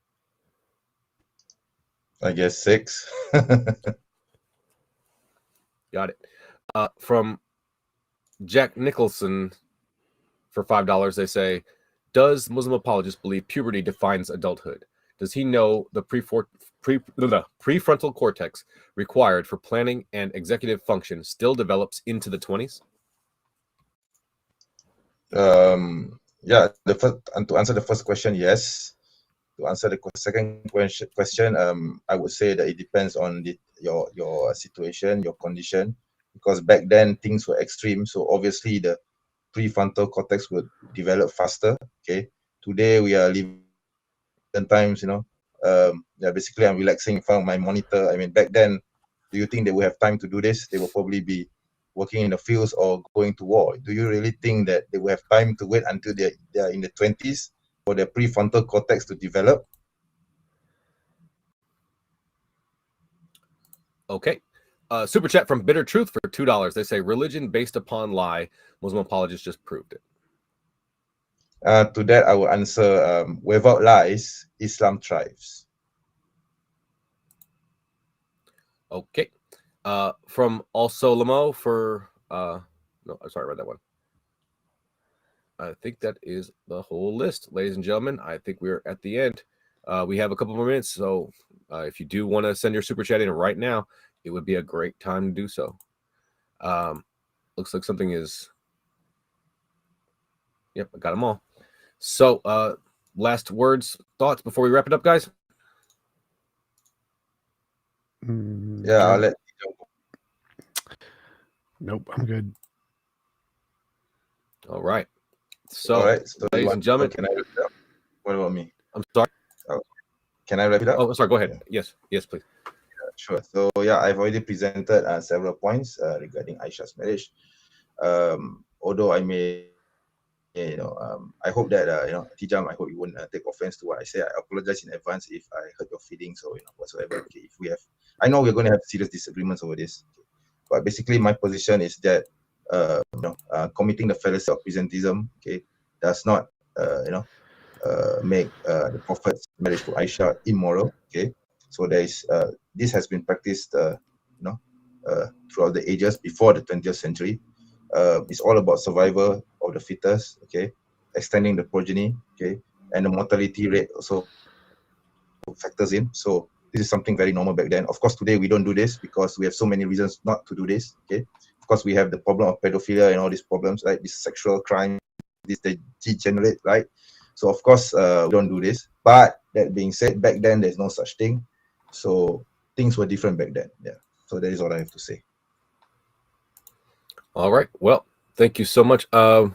I guess 6. Got it. From Jack Nicholson for $5, they say, does Muslim Apologist believe puberty defines adulthood? Does he know the prefrontal cortex required for planning and executive function still develops into the 20s? Yeah, to answer the first question, yes. To answer the second question, I would say that it depends on your situation, your condition, because back then things were extreme. So obviously the prefrontal cortex would develop faster. Okay, today we are living times, yeah, basically I'm relaxing in front of my monitor. I mean, back then, do you think they would have time to do this? They will probably be working in the fields or going to war. Do you really think that they will have time to wait until they're in the 20s for their prefrontal cortex to develop? Okay. Super chat from Bitter Truth for $2. They say religion based upon lie. Muslim Apologist just proved it. To that, I will answer, without lies, Islam thrives. Okay. From also Lamo for no, I'm sorry, I read that one. I think that is the whole list, ladies and gentlemen. I think we're at the end. We have a couple more minutes, so if you do want to send your super chat in right now, it would be a great time to do so. Looks like something is. Yep, I got them all. So, last words, thoughts before we wrap it up, guys? Yeah, I'll let you go. Nope, I'm good. All right. So, All right, so ladies and gentlemen, can I wrap it up? What about me? I'm sorry. Can I wrap it up? Oh, sorry. Go ahead. Yes, please. Sure. So yeah, I've already presented several points regarding Aisha's marriage. Although I may, I hope that TJump, I hope you won't take offense to what I say. I apologize in advance if I hurt your feelings or whatsoever. Okay, if we have, I know we're going to have serious disagreements over this, but basically my position is that committing the fallacy of presentism, okay, does not make the Prophet's marriage to Aisha immoral. Okay, so there is this has been practiced throughout the ages before the 20th century. It's all about survival of the fittest, okay, extending the progeny, okay, and the mortality rate also factors in. So this is something very normal back then. Of course, today we don't do this because we have so many reasons not to do this, okay. Of course, we have the problem of pedophilia and all these problems, right? This sexual crime, this degenerate, right? So of course, we don't do this. But that being said, back then there's no such thing. So things were different back then. Yeah. So that is all I have to say. All right. Well, thank you so much. Double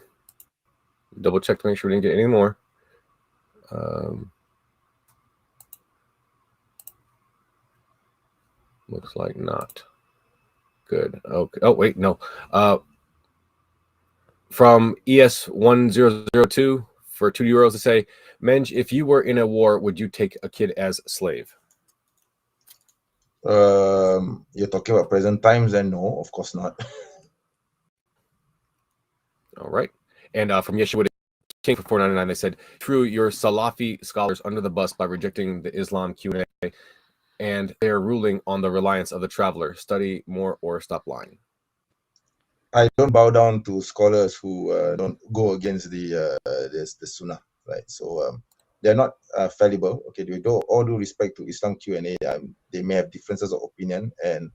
check to make sure we didn't get any more. Looks like not. Good. Okay. Oh, wait, no. From ES1002 for €2 to say, Menj, if you were in a war, would you take a kid as a slave? You're talking about present times, and no, of course not. All right. And from Yeshua King for $4.99, they said, threw your Salafi scholars under the bus by rejecting the Islam Q&A, and they're ruling on the reliance of the traveler. Study more or stop lying. I don't bow down to scholars who don't go against the Sunnah, right? So they're not fallible. Okay, with all due respect to Islam Q&A, they may have differences of opinion, and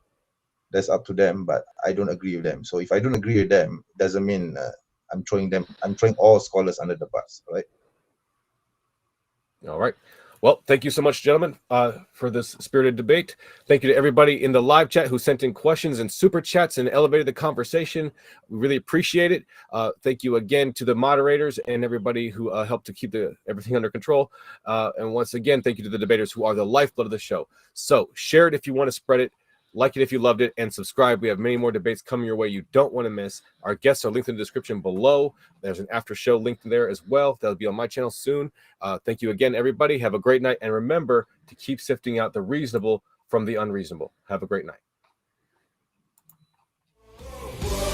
that's up to them. But I don't agree with them. So if I don't agree with them, it doesn't mean I'm throwing all scholars under the bus, right? All right. Well, thank you so much, gentlemen, for this spirited debate. Thank you to everybody in the live chat who sent in questions and super chats and elevated the conversation. We really appreciate it. Thank you again to the moderators and everybody who helped to keep everything under control. And once again, thank you to the debaters who are the lifeblood of the show. So share it if you want to spread it. Like it if you loved it, and subscribe. We have many more debates coming your way you don't want to miss. Our guests are linked in the description below. There's an after show linked there as well. That'll be on my channel soon. Thank you again, everybody. Have a great night. And remember to keep sifting out the reasonable from the unreasonable. Have a great night.